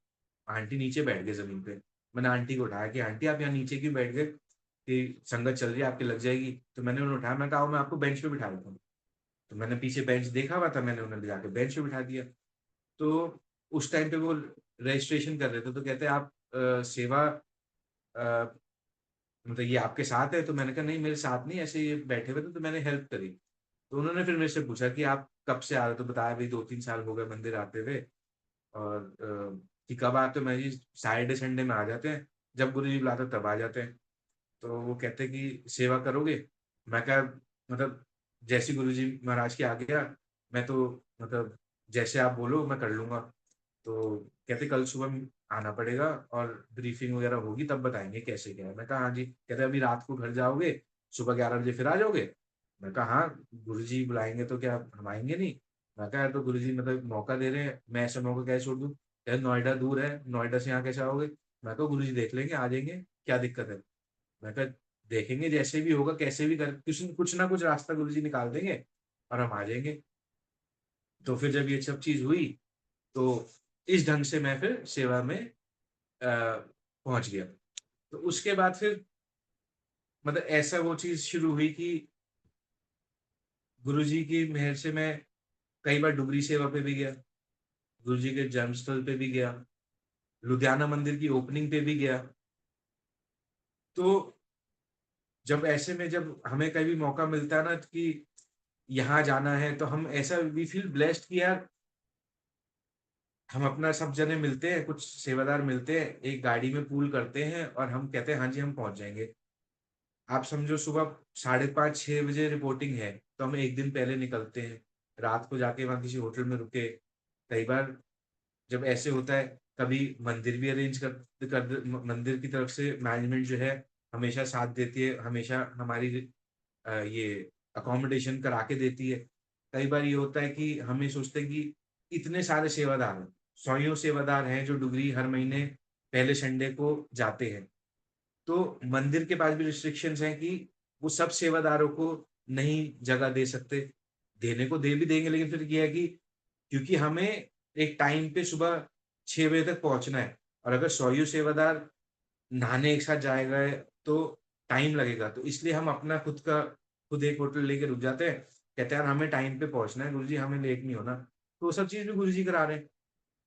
आंटी नीचे बैठ गए ज़मीन पे। मैंने आंटी को उठाया कि आंटी आप यहाँ नीचे क्यों बैठ गए? कि संगत चल रही है, आपकी लग जाएगी। तो मैंने उन्हें उठाया, मैंने कहा आओ मैं आपको बेंच पे बिठा देता हूँ। तो मैंने पीछे बेंच देखा हुआ था, मैंने उन्हें ले जाके बेंच पे बिठा दिया। तो उस टाइम पे वो रजिस्ट्रेशन कर रहे थे, तो कहते हैं आप सेवा अ, मतलब ये आपके साथ है? तो मैंने कहा नहीं मेरे साथ नहीं, ऐसे ये बैठे हुए थे तो मैंने हेल्प करी। तो उन्होंने फिर मेरे से पूछा कि आप कब से आ रहे हो? तो बताया भाई 2-3 साल हो गए मंदिर आते हुए। और कि कब आते हो? मैं जी सैटरडे संडे में आ जाते हैं, जब गुरुजी बुलाते हैं तब आ जाते हैं। तो वो कहते हैं कि सेवा करोगे? मैं कहा मतलब जैसे ही गुरुजी महाराज के आ गया, मैं तो मतलब जैसे आप बोलो मैं कर लूँगा। तो कहते कल सुबह आना पड़ेगा और ब्रीफिंग वगैरह होगी तब बताएँगे कैसे क्या है। मैं कहा हाँ जी। कहते अभी रात को घर जाओगे, सुबह 11 बजे फिर आ जाओगे? मैं कहा हाँ, गुरुजी बुलाएँगे तो क्या हम आएँगे नहीं? मैं कहा यार तो गुरुजी मतलब मौका दे रहे हैं, मैं ऐसा मौका कैसे छोड़ दूँ? कहते नोएडा दूर है, नोएडा से यहाँ कैसे आओगे? मैं कहा गुरुजी देख लेंगे, आ जाएँगे, क्या दिक्कत है? मैं कहा देखेंगे जैसे भी होगा, कैसे भी कर कुछ ना कुछ रास्ता गुरुजी निकाल देंगे और हम आ जाएँगे। तो फिर जब ये सब चीज़ हुई, तो इस ढंग से मैं फिर सेवा में पहुँच गया। तो उसके बाद फिर मतलब ऐसा वो चीज़ शुरू हुई कि गुरुजी की मेहर से मैं कई बार डुगरी सेवा पे भी गया, गुरुजी के जन्मस्थल पे भी गया, लुधियाना मंदिर की ओपनिंग पे भी गया। तो जब ऐसे में जब हमें कभी मौका मिलता है ना कि यहाँ जाना है, तो हम ऐसा वी फील ब्लेस्ड कि यार हम अपना सब जने मिलते हैं, कुछ सेवादार मिलते हैं, एक गाड़ी में पूल करते हैं और हम कहते हैं हाँ जी, हम पहुँच जाएँगे। आप समझो सुबह 5:30-6 बजे रिपोर्टिंग है, तो हम 1 दिन पहले निकलते हैं। रात को जाके वहाँ किसी होटल में रुके। कई बार जब ऐसे होता है, कभी मंदिर भी अरेंज कर द म मंदिर की तरफ से मैनेजमेंट जो है, हमेशा साथ देती है, हमेशा हमारी ये अकोमोडेशन करा के देती है। कई बार ये होता है कि हमें सोचते हैं कि इतने सारे सेवादार हैं, सौयों सेवादार हैं जो डुगरी हर महीने पहले संडे को जाते हैं। तो मंदिर के पास भी रिस्ट्रिक्शंस हैं कि वो सब सेवादारों को नहीं जगह दे सकते। देने को दे भी देंगे, लेकिन फिर ये है कि क्योंकि हमें एक टाइम पे सुबह 6 बजे तक पहुँचना है और अगर 100 सेवादार नहाने एक साथ जाएगा तो टाइम लगेगा। तो इसलिए हम अपना खुद एक होटल लेके रुक जाते हैं। कहते हैं यार हमें टाइम पे पहुँचना है गुरुजी, हमें लेट नहीं होना। तो वो सब चीज़ भी गुरुजी करा रहे हैं।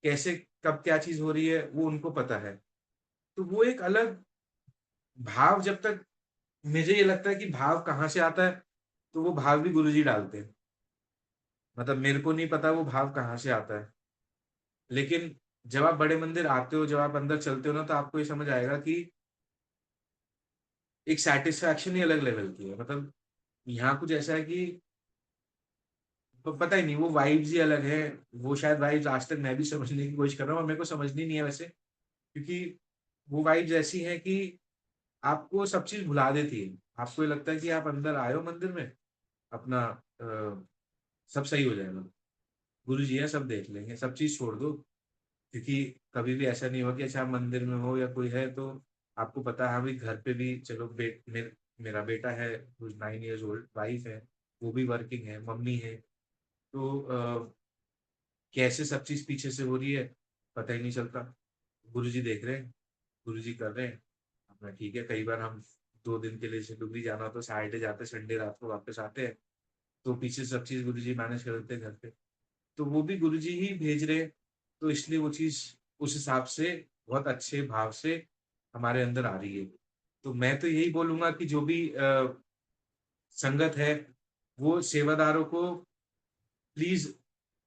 कैसे कब क्या चीज़ हो रही है वो उनको पता है। तो वो एक अलग भाव, जब तक मुझे ये लगता है कि भाव कहाँ से आता है, तो वो भाव भी गुरुजी डालते हैं। मतलब मेरे को नहीं पता वो भाव कहाँ से आता है। लेकिन जब आप बड़े मंदिर आते हो, जब आप अंदर चलते हो ना, तो आपको ये समझ आएगा कि एक सैटिस्फैक्शन ही अलग लेवल की है। मतलब यहाँ कुछ ऐसा है कि पता ही नहीं, वो वाइब्स ही अलग है। वो शायद वाइब्स आज तक मैं भी समझने की कोशिश कर रहा हूँ और मेरे को समझनी नहीं है वैसे, क्योंकि वो वाइब्स ऐसी हैं कि आपको सब चीज़ भुला देती है। आपको ये लगता है कि आप अंदर आए हो मंदिर में, अपना सब सही हो जाएगा। गुरुजी हैं, सब देख लेंगे, सब चीज़ छोड़ दो। क्योंकि कभी भी ऐसा नहीं हुआ कि अच्छा आप मंदिर में हो या कोई है तो आपको पता है हाँ भाई घर पे भी चलो मेरा बेटा है who is 9 years old, wife है, वो भी वर्किंग है, मम्मी है। तो कैसे सब चीज़ पीछे से हो रही है, पता ही नहीं चलता। गुरुजी देख रहे हैं, गुरुजी कर रहे हैं, अपना ठीक है। कई बार हम 2 दिन के लिए जैसे डुगरी जाना हो तो सैटरडे जाते हैं, संडे रात को वापस आते हैं। तो पीछे से सब चीज़ गुरुजी मैनेज कर देते हैं घर पे। तो वो भी गुरुजी ही भेज रहे हैं, तो इसलिए वो चीज़ उस हिसाब से बहुत अच्छे भाव से हमारे अंदर आ रही है। तो मैं तो यही बोलूँगा कि जो भी संगत है, वो सेवादारों को प्लीज़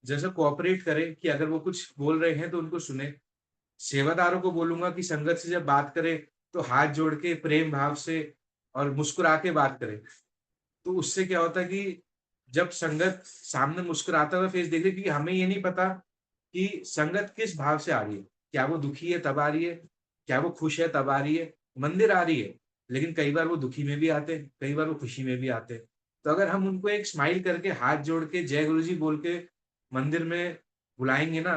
जैसा कोऑपरेट करें कि अगर वो कुछ बोल रहे हैं तो उनको सुनें। सेवादारों को बोलूँगा कि संगत से जब बात करें, तो हाथ जोड़ के प्रेम भाव से और मुस्कुरा के बात करें। तो उससे क्या होता है कि जब संगत सामने मुस्कुराता हुआ फेस देख रही है, क्योंकि हमें ये नहीं पता कि संगत किस भाव से आ रही है। क्या वो दुखी है तब आ रही है? क्या वो खुश है तब आ रही है? मंदिर आ रही है, लेकिन कई बार वो दुखी में भी आते हैं, कई बार वो खुशी में भी आते हैं। तो अगर हम उनको एक स्माइल करके, हाथ जोड़ के, जय गुरुजी बोल के मंदिर में बुलाएँगे ना,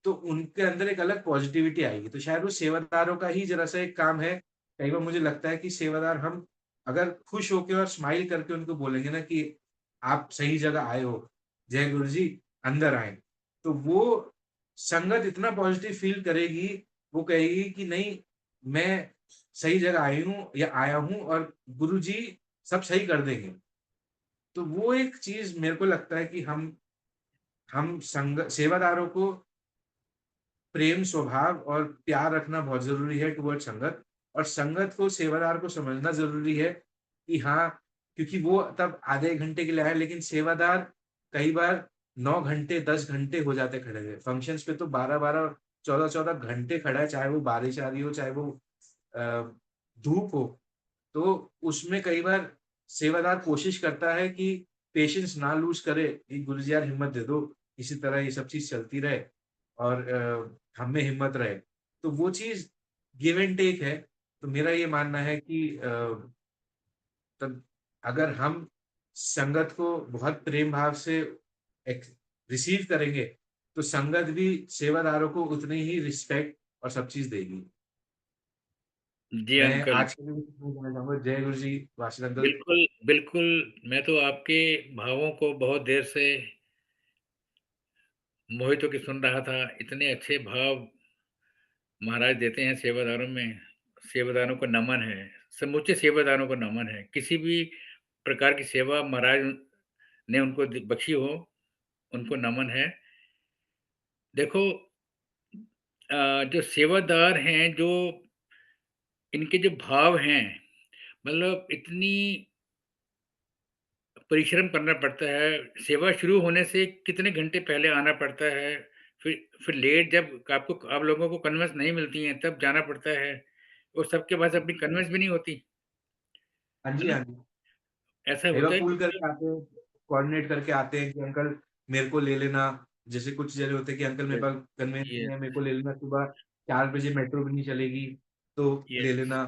तो उनके अंदर एक अलग पॉजिटिविटी आएगी। तो शायद वो सेवादारों का ही ज़रा-सा एक काम है। कई बार मुझे लगता है कि सेवादार हम अगर खुश होके और स्माइल करके उनको बोलेंगे ना कि आप सही जगह आए हो, जय गुरुजी, अंदर आएँ। तो वो संगत इतना पॉजिटिव फ़ील करेगी, वो कहेगी कि नहीं, मैं सही जगह आई हूँ या आया हूँ और गुरुजी सब सही कर देंगे। तो वो एक चीज़ मेरे को लगता है कि हम सेवादारों को प्रेम, स्वभाव और प्यार रखना बहुत ज़रूरी है टुवर्ड्स संगत, और संगत को सेवादार को समझना ज़रूरी है कि हाँ, क्योंकि वो तब आधे 1 घंटे के लिए आया, लेकिन सेवादार कई बार 9 घंटे, 10 घंटे हो जाते खड़े हुए। फंक्शन्स पे तो 12-12 और 14-14 घंटे खड़ा है, चाहे वो बारिश आ रही हो, चाहे वो अ, धूप हो। तो उसमें कई बार सेवादार कोशिश करता है कि पेशेंस ना लूज़ करे कि गुरुजी यार हिम्मत दे दो, इसी तरह ये सब चीज़ चलती रहे और हम में हिम्मत रहे। तो वो चीज़ गिव एंड टेक है। तो मेरा ये मानना है कि तब अगर हम संगत को बहुत प्रेम भाव से एक रिसीव करेंगे, तो संगत भी सेवादारों को उतनी ही रिस्पेक्ट और सब चीज़ देगी। जी मैं अंकल। आज के लिए इतना कहना चाहूँगा। जय गुरु जी, वासिल अंकल। बिल्कुल, बिल्कुल, मैं तो आपके भावों को बहुत देर से मोहित होके सुन रहा था। इतने अच्छे भाव महाराज देते हैं सेवादारों में, सेवादारों को नमन है, समूचे सेवादारों को नमन है। किसी भी प्रकार की सेवा महाराज ने उनको बख्शी हो, उनको नमन है। देखो जो सेवादार हैं, जो इनके जो भाव हैं, मतलब इतनी परिश्रम करना पड़ता है, सेवा शुरू होने से कितने घंटे पहले आना पड़ता है, फिर लेट जब आपको आप लोगों को कन्वेंस नहीं मिलती हैं, तब जाना पड़ता है, और सबके पास अपनी कन्वेंस भी नहीं होती, हाँ है जी, ना? हाँ जी। ऐसा कई बार होता है पूल कि करके आते हैं, कोऑर्डिनेट करके आते हैं कि अंकल मेरे को ले लेना। जैसे कुछ जने होते हैं कि अंकल मेरे यस, पास कन्वेंस नहीं यस, है, मेरे को ले लेना, सुबह 4 बजे मेट्रो भी नहीं चलेगी, तो ले यस। लेना।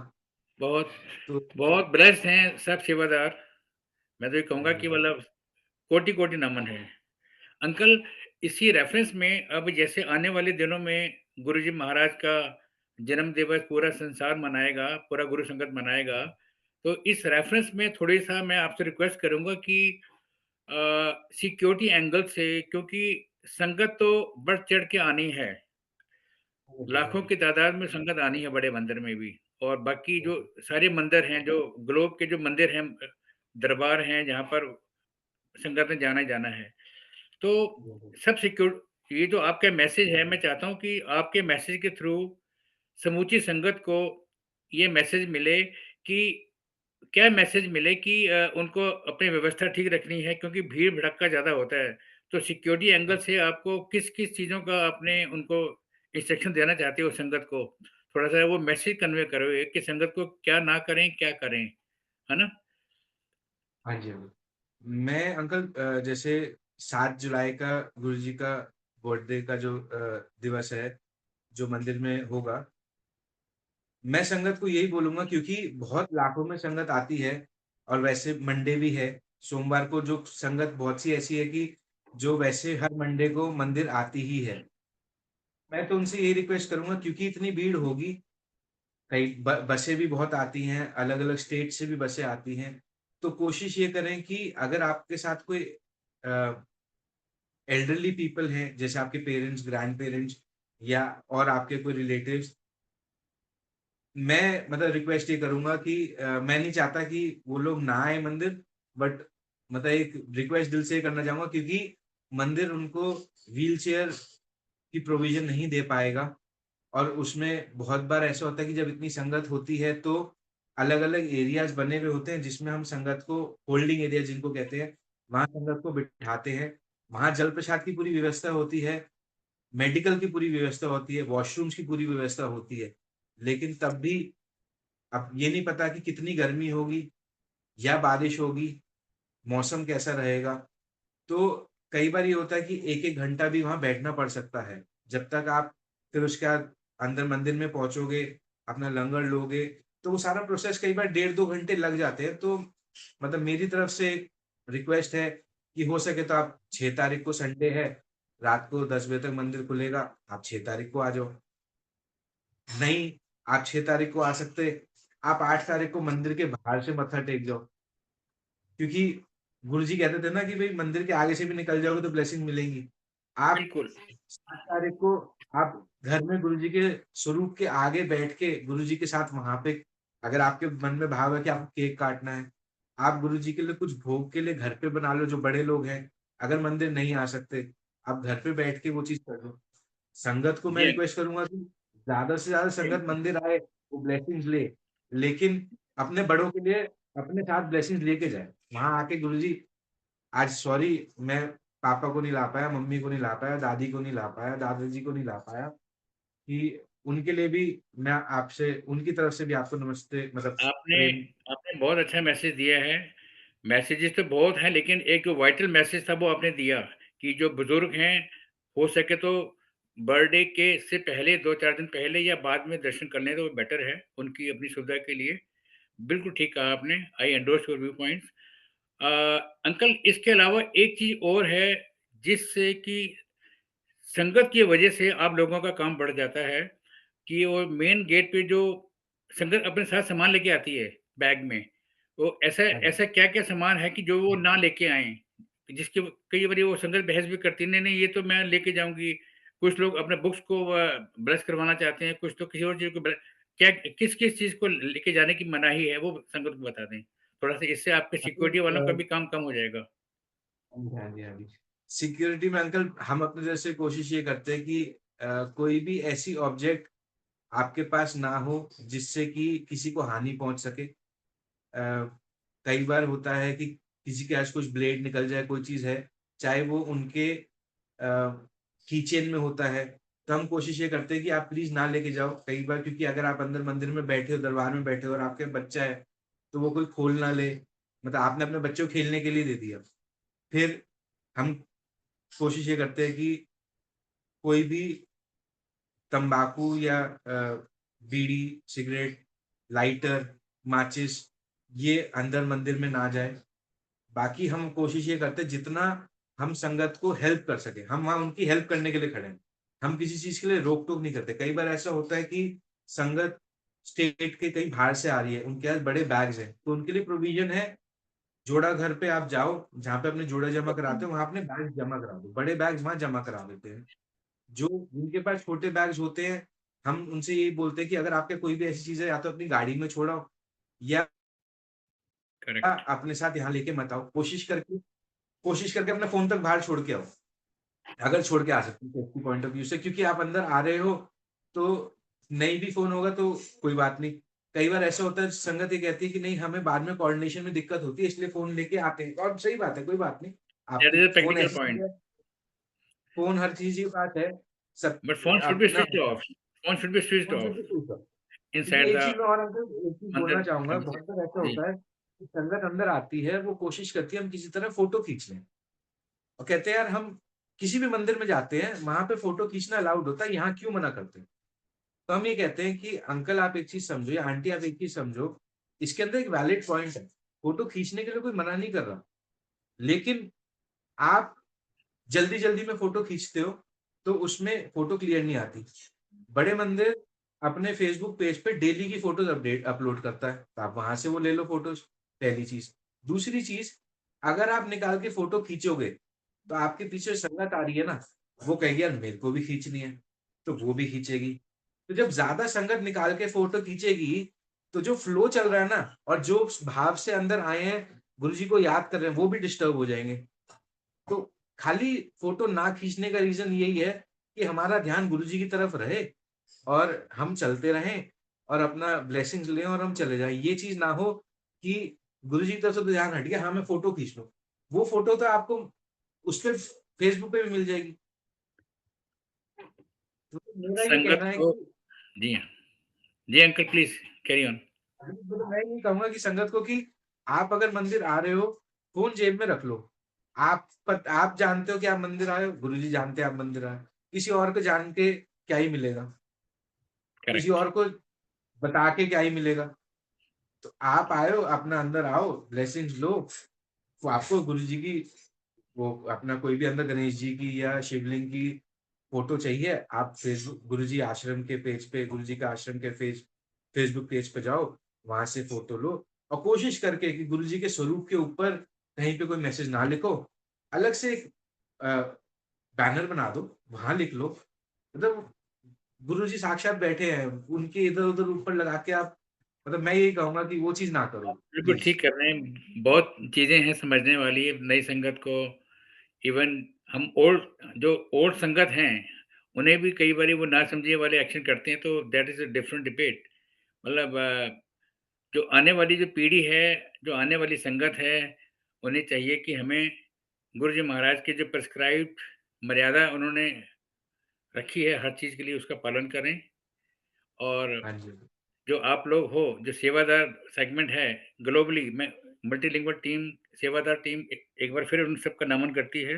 बहुत तो बहुत ब्लेस्ड हैं सब सेवादार। मैं तो ये हाँ कहूँगा जी, कि हाँ मतलब कोटि-कोटि नमन है। अंकल, इसी रेफरेंस में अब जैसे आने वाले दिनों में गुरुजी महाराज का जन्म दिवस पूरा संसार मनाएगा, पूरा गुरु संगत मनाएगा। तो इस रेफरेंस में थोड़ी-सा मैं आपसे रिक्वेस्ट करूँगा कि अ, सिक्योरिटी एंगल से, क्योंकि संगत तो बढ़-चढ़ के आनी है। जी, हाँ लाखों जी, की तादाद में संगत आनी है बड़े मंदिर में भी, और बाकी हाँ जो जी, सारे मंदिर हैं, जो ग्लोब के जो मंदिर हैं, दरबार हैं, जहाँ पर संगत ने जाना ही जाना है। तो हाँ जी, सब सिक्योर ये जो आपका मैसेज है, मैं चाहता हूँ कि आपके मैसेज के थ्रू समूची संगत को ये मैसेज मिले कि क्या मैसेज मिले कि उनको अपनी व्यवस्था ठीक रखनी है, क्योंकि भीड़-भड़क्का ज़्यादा होता है। तो सिक्योरिटी एंगल से आपको किस-किस चीज़ों का आपने उनको इंस्ट्रक्शन देना चाहते हो संगत को? थोड़ा-सा वो मैसेज कन्वे करो कि संगत को क्या ना करें, क्या करें? है ना? हाँ जी, हाँ जी। मैं अंकल जैसे 7 जुलाई का गुरुजी का बर्थडे का जो दिवस है, जो मंदिर में होगा, मैं संगत को यही बोलूँगा क्योंकि बहुत लाखों में संगत आती है और वैसे मंडे भी है। सोमवार को जो संगत बहुत सी ऐसी है कि जो वैसे हर मंडे को मंदिर आती ही है। मैं तो उनसे यही रिक्वेस्ट करूँगा क्योंकि इतनी भीड़ होगी, कई ब बसें भी बहुत आती हैं, अलग-अलग स्टेट से भी बसें आती हैं। तो कोशिश ये करें कि अगर आपके साथ कोई अ, एल्डरली पीपल हैं, जैसे आपके पेरेंट्स, ग्रैंड-पेरेंट्स या और आपके कोई रिलेटिव्स, मैं मतलब रिक्वेस्ट ये करूँगा कि मैं नहीं चाहता कि वो लोग ना आए मंदिर, बट मतलब एक रिक्वेस्ट दिल से करना चाहूँगा क्योंकि मंदिर उनको व्हीलचेयर की प्रोविज़न नहीं दे पाएगा और उसमें बहुत बार ऐसा होता है कि जब इतनी संगत होती है तो अलग-अलग एरियाज़ बने हुए होते हैं जिसमें हम संगत को होल्डिंग एरिया जिनको कहते हैं, वहाँ संगत को बिठाते हैं। वहाँ जल-प्रसाद की पूरी व्यवस्था होती है, मेडिकल की पूरी व्यवस्था होती है, वॉशरूम्स की पूरी व्यवस्था होती है। लेकिन तब भी अब ये नहीं पता कि कितनी गर्मी होगी या बारिश होगी, मौसम कैसा रहेगा। तो कई बार ये होता है कि 1-1 घंटा भी वहाँ बैठना पड़ सकता है। जब तक आप फिर उसके बाद अंदर मंदिर में पहुँचोगे, अपना लंगर लोगे, तो वो सारा प्रोसेस कई बार डेढ़ 2 घंटे लग जाते हैं। तो मतलब मेरी तरफ से रिक्वेस्ट है कि हो सके तो आप 6 तारीख को संडे है, रात को 10 बजे तक मंदिर खुलेगा, आप 6 तारीख को आ जाओ। नहीं, आप 6 तारीख को आ सकते, आप 8 तारीख को मंदिर के बाहर से मत्था टेक जाओ। क्योंकि गुरुजी कहते थे ना कि भई मंदिर के आगे से भी निकल जाओगे तो ब्लेसिंग मिलेंगी। आप बिल्कुल। 7 तारीख को आप घर में गुरुजी के स्वरूप के आगे बैठ के गुरुजी के साथ वहाँ पे, अगर आपके मन में भाव है कि आपको केक काटना है, आप गुरुजी के लिए कुछ भोग के लिए घर पे बना लो जो बड़े लोग हैं। अगर मंदिर नहीं आ सकते, आप घर पे बैठ के वो चीज़ कर लो। संगत को मैं जी रिक्वेस्ट करूँगा कि ज़्यादा से ज़्यादा संगत अंकल। मंदिर आए, वो ब्लेसिंग्स ले, लेकिन अपने बड़ों के लिए अपने साथ ब्लेसिंग्स लेके जाए। वहाँ आके गुरुजी आज सॉरी मैं पापा को नहीं ला पाया, मम्मी को नहीं ला पाया, दादी को नहीं ला पाया, दादाजी को नहीं ला पाया, कि उनके लिए भी मैं आपसे उनकी तरफ से भी आपको नमस्ते मतलब आपने प्रेम। आपने बहुत अच्छा मैसेज दिया है। मैसेजेस तो बहुत हैं, लेकिन एक जो वाइटल मैसेज था वो आपने दिया कि जो बुज़ुर्ग हैं, हो सके तो बर्थडे के से पहले 2-4 दिन पहले या बाद में दर्शन कर लें तो वो बेटर है, उनकी अपनी सुविधा के लिए। बिल्कुल ठीक कहा आपने, I endorse your view points. Uh, uncle इसके अलावा एक चीज़ और है जिससे कि संगत की वजह से आप लोगों का काम बढ़ जाता है कि वो मेन गेट पे जो संगत अपने साथ सामान लेके आती है बैग में, वो ऐसा हाँ जी। ऐसा क्या-क्या सामान है कि जो वो ना लेके आएँ? जिसकी कई बारी वो संगत बहस भी करती है, नहीं-नहीं ये तो मैं लेके जाऊँगी। कुछ लोग अपने बुक्स को ब्रश करवाना चाहते हैं, कुछ तो किसी और चीज़ को क्या किस-किस चीज़ को लेके जाने की मनाही है, वो संगत को बता दें। थोड़ा-सा इससे आपके सिक्योरिटी वालों का मतलब भी काम कम हो जाएगा। हाँ जी, हाँ जी, हाँ जी। सिक्योरिटी में अंकल हम अपने तरफ से कोशिश ये करते हैं कि कोई भी ऐसी ऑब्जेक्ट आपके पास ना हो जिससे कि किसी को हानि पहुँच सके। कई बार होता है कि किसी के पास कुछ ब्लेड निकल जाए, कोई चीज़ है, चाहे वो उनके कीचेन में होता है, तो हम कोशिश ये करते हैं कि आप प्लीज़ ना लेके जाओ। कई बार क्योंकि अगर आप अंदर मंदिर में बैठे हो, दरबार में बैठे हो और आपके बच्चा है, तो वो कोई खोल ना ले, मतलब आपने अपने बच्चे को खेलने के लिए दे दिया। फिर हम कोशिश ये करते हैं कि कोई भी तम्बाकू या बीड़ी, सिगरेट, लाइटर, माचिस ये अंदर मंदिर में ना जाए। बाकी हम कोशिश ये करते हैं जितना हम संगत को हेल्प कर सकें, हम वहाँ उनकी हेल्प करने के लिए खड़े हैं। हम किसी चीज़ के लिए रोक-टोक नहीं करते। कई बार ऐसा होता है कि संगत स्टेट के कहीं बाहर से आ रही है, उनके पास बड़े बैग्स हैं, तो उनके लिए प्रोविज़न है, जोड़ा घर पे आप जाओ, जहाँ पे अपने जोड़ा जमा कराते हो, वहाँ अपने बैग्स जमा करा दो। बड़े बैग्स वहाँ जमा करा देते हैं। जो जिनके पास छोटे बैग्स होते हैं, हम उनसे यही बोलते हैं कि अगर आपके कोई भी ऐसी चीज़ है, या तो अपनी गाड़ी में छोड़ आओ या करेक्ट, अपने साथ यहाँ लेके मत आओ। कोशिश करके अपना फ़ोन तक बाहर छोड़ के आओ। अगर छोड़ के आ सकते हो सेफ्टी पॉइंट ऑफ व्यू से, क्योंकि आप अंदर आ रहे हो, तो नहीं भी फ़ोन होगा तो कोई बात नहीं। कई बार ऐसा होता है संगत ये कहती है कि नहीं हमें बाद में कोऑर्डिनेशन में दिक्कत होती है इसलिए फ़ोन लेके आते हैं और सही बात है, कोई बात नहीं। दैट आपकी इज़ अ फ़ोन प्रैक्टिकल ऐसी चीज़ पॉइंट। है, फ़ोन हर चीज़ की बात है, सब बट phone should be अपना switched होता है। off. Phone should be switched phone से off भी पूछो। क्योंकि inside एक the चीज़ मैं और अंकल एक चीज़ बोलना मंदिर चाहूँगा, बहुत premises. बार ऐसा जी, होता है कि संगत अंदर आती है, वो कोशिश करती है हम किसी तरह फ़ोटो खींच लें। और कहते हैं यार हम किसी भी मंदिर में जाते हैं, वहाँ पे फ़ोटो खींचना अलाउड होता है, यहाँ क्यों मना करते हैं? तो हम ये कहते हैं कि अंकल आप एक चीज़ समझो या आंटी आप एक चीज़ समझो, इसके अंदर एक वैलिड पॉइंट है। फ़ोटो खींचने के लिए कोई मना नहीं कर रहा। लेकिन आप जल्दी-जल्दी में फ़ोटो खींचते हो, तो उसमें फ़ोटो क्लियर नहीं आती। बड़े मंदिर अपने फ़ेसबुक पेज पे डेली की फ़ोटोज़ अपलोड करता है, तो आप वहाँ से वो ले लो फ़ोटोज़, पहली चीज़। दूसरी चीज़, अगर आप निकाल के फ़ोटो खींचोगे, तो आपके पीछे संगत आ रही है ना, वो कहेगी यार मेरे को भी खींचनी है, तो वो भी खींचेगी। तो जब ज़्यादा संगत निकाल के फ़ोटो खींचेगी, तो जो फ्लो चल रहा है ना और जो भाव से अंदर आए हैं, गुरुजी को याद कर रहे हैं, वो भी डिस्टर्ब हो जाएँगे। तो खाली फ़ोटो ना खींचने का रीज़न यही है कि हमारा ध्यान गुरुजी की तरफ रहे और हम चलते रहें और अपना ब्लेसिंग्स लें और हम चले जाएँ। ये चीज़ ना हो कि गुरुजी की तरफ से तो ध्यान हट गया, हाँ, मैं फ़ोटो खींच लूँ। वो फ़ोटो तो आपको उस पे फ़ेसबुक पे भी मिल जाएगी। तो मेरा ये संगत कहना है को कि जी हाँ। जी अंकल प्लीज़ कैरी ऑन। तो मैं ये कहूँगा कि संगत को कि आप अगर मंदिर आ रहे हो, फ़ोन जेब में रख लो। आप जानते हो कि आप मंदिर आए हो, गुरुजी जानते हैं आप मंदिर आए हो। किसी और को जान के क्या ही मिलेगा? किसी करेक्ट, और को बता के क्या ही मिलेगा? तो आप आए हो, अपना अंदर आओ, ब्लेसिंग्स लो, वो आपको गुरुजी की वो अपना कोई भी अंदर गणेश जी की या शिवलिंग की फ़ोटो चाहिए, आप फ़ेसबुक गुरुजी आश्रम के पेज पे, गुरुजी का आश्रम के फ़ेसबुक पेज पे जाओ, वहाँ से फ़ोटो लो और कोशिश करके कि गुरुजी के स्वरूप के ऊपर कहीं पे कोई मैसेज ना लिखो, अलग से एक अ, बैनर बना दो, वहाँ लिख लो। मतलब गुरुजी साक्षात बैठे हैं, उनके इधर-उधर ऊपर लगा के आप मतलब मैं यही कहूँगा कि वो चीज़ ना करो, आप बिल्कुल प्लीज़। ठीक कर रहे हैं। बहुत चीज़ें हैं समझने वाली नई संगत को। इवन हम ओल्ड संगत हैं, उन्हें भी कई बारी वो नासमझी वाले एक्शन करते हैं, तो that is a different debate. मतलब जो आने वाली जो पीढ़ी है, जो आने वाली संगत है, उन्हें चाहिए कि हमें गुरु जी महाराज के जो प्रिस्क्राइब्ड मर्यादा उन्होंने रखी है, हर चीज़ के लिए उसका पालन करें। और हाँ जी। जो आप लोग हो, जो सेवादार सेगमेंट है, ग्लोबली मैं मल्टीलिंगुअल टीम, सेवादार टीम एक बार फिर उन सबका नमन करती है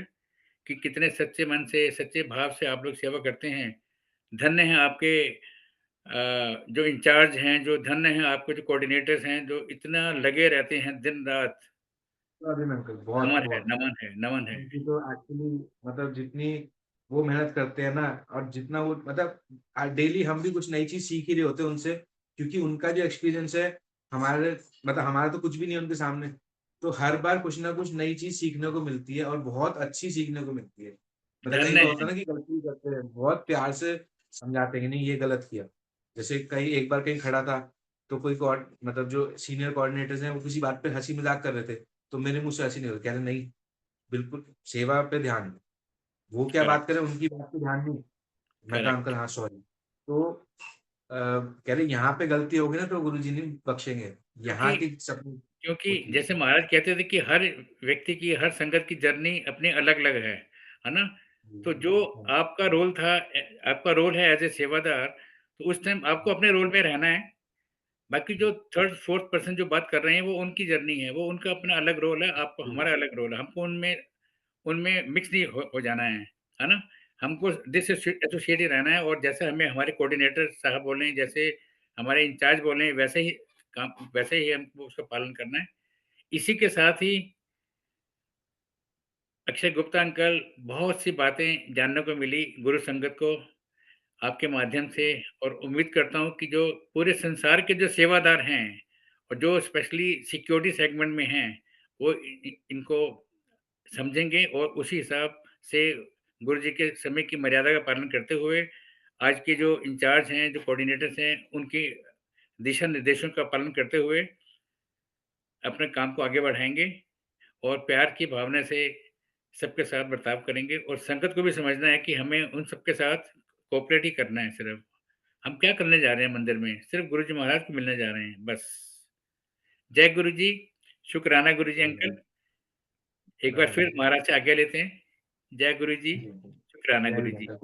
कि कितने सच्चे मन से, सच्चे भाव से आप लोग सेवा करते हैं। धन्य हैं आपके जो इंचार्ज हैं, जो धन्य हैं आपके जो कोऑर्डिनेटर्स हैं, जो इतना लगे रहते हैं दिन-रात। अभिन अंकल बहुत, नमन है, बहुत। नमन है, नमन है। उनकी तो एक्चुअली मतलब जितनी वो मेहनत करते हैं ना और जितना वो मतलब डेली हम भी कुछ नई चीज़ सीख ही रहे होते हैं उनसे, क्योंकि उनका जो एक्सपीरियंस है हमारे मतलब हमारा तो कुछ भी नहीं है उनके सामने। तो हर बार कुछ ना कुछ नई चीज़ सीखने को मिलती है और बहुत अच्छी सीखने को मिलती है। मतलब कई धन्य बार होता हैं। है ना कि गलती करते हैं, बहुत प्यार से समझाते हैं कि नहीं ये गलत किया। जैसे कहीं एक बार कहीं खड़ा था, तो कोई मतलब जो सीनियर कोऑर्डिनेटर्स हैं वो किसी बात पे हँसी-मज़ाक कर रहे थे, तो मेरे मुँह से हँसी निकल कह रहे नहीं बिल्कुल, सेवा पे ध्यान दो। वो क्या बात करेक्ट, करें, उनकी बात पे ध्यान नहीं। मैं कहा अंकल करेक्ट। हाँ, सॉरी। तो कह रहे यहाँ पे गलती होगी ना तो गुरुजी नहीं बख्शेंगे। यहाँ क्योंकि की सब क्योंकि होती है। जैसे महाराज कहते थे कि हर व्यक्ति की, हर संगत की जर्नी अपनी अलग-अलग है ना? जी, तो जो हाँ, आपका रोल था आपका रोल है एज़ ए सेवादार, तो उस टाइम आपको अपने रोल में रहना है। बाकी जो 3rd 4th पर्सन जो बात कर रहे हैं, वो उनकी जर्नी है, वो उनका अपना अलग रोल है, आपको जी, हमारा अलग रोल है। हमको उनमें उनमें मिक्स नहीं हो जाना है ना? हमको एसोसिएट ही रहना है और जैसे हमें हमारे कोऑर्डिनेटर साहब बोले हैं, जैसे हमारे इंचार्ज बोले हैं, वैसे ही हमको उसका पालन करना है। इसी के साथ ही अक्षय गुप्ता अंकल बहुत सी बातें जानने को मिली गुरु संगत को आपके माध्यम से और उम्मीद करता हूँ कि जो पूरे संसार के जो सेवादार हैं और जो स्पेशली सिक्योरिटी सेगमेंट में हैं, वो इनको समझेंगे और उसी हिसाब से गुरु जी के समय की मर्यादा का पालन करते हुए आज के जो इंचार्ज हैं, जो कोऑर्डिनेटर्स हैं, उनके दिशा निर्देशों का पालन करते हुए अपने काम को आगे बढ़ाएँगे और प्यार की भावना से सबके साथ बर्ताव करेंगे और संगत को भी समझना है कि हमें उन सबके साथ कोऑपरेट ही करना है सिर्फ़। हम क्या करने जा रहे हैं मंदिर में? सिर्फ़ गुरु जी महाराज को मिलने जा रहे हैं, बस। जय गुरु जी, शुकराना गुरु जी अंकल। एक बार फिर शुक्राना। महाराज से आज्ञा लेते हैं। जय गुरु जी, जी, शुकराना जय गुरु हिंद जी। अंकल।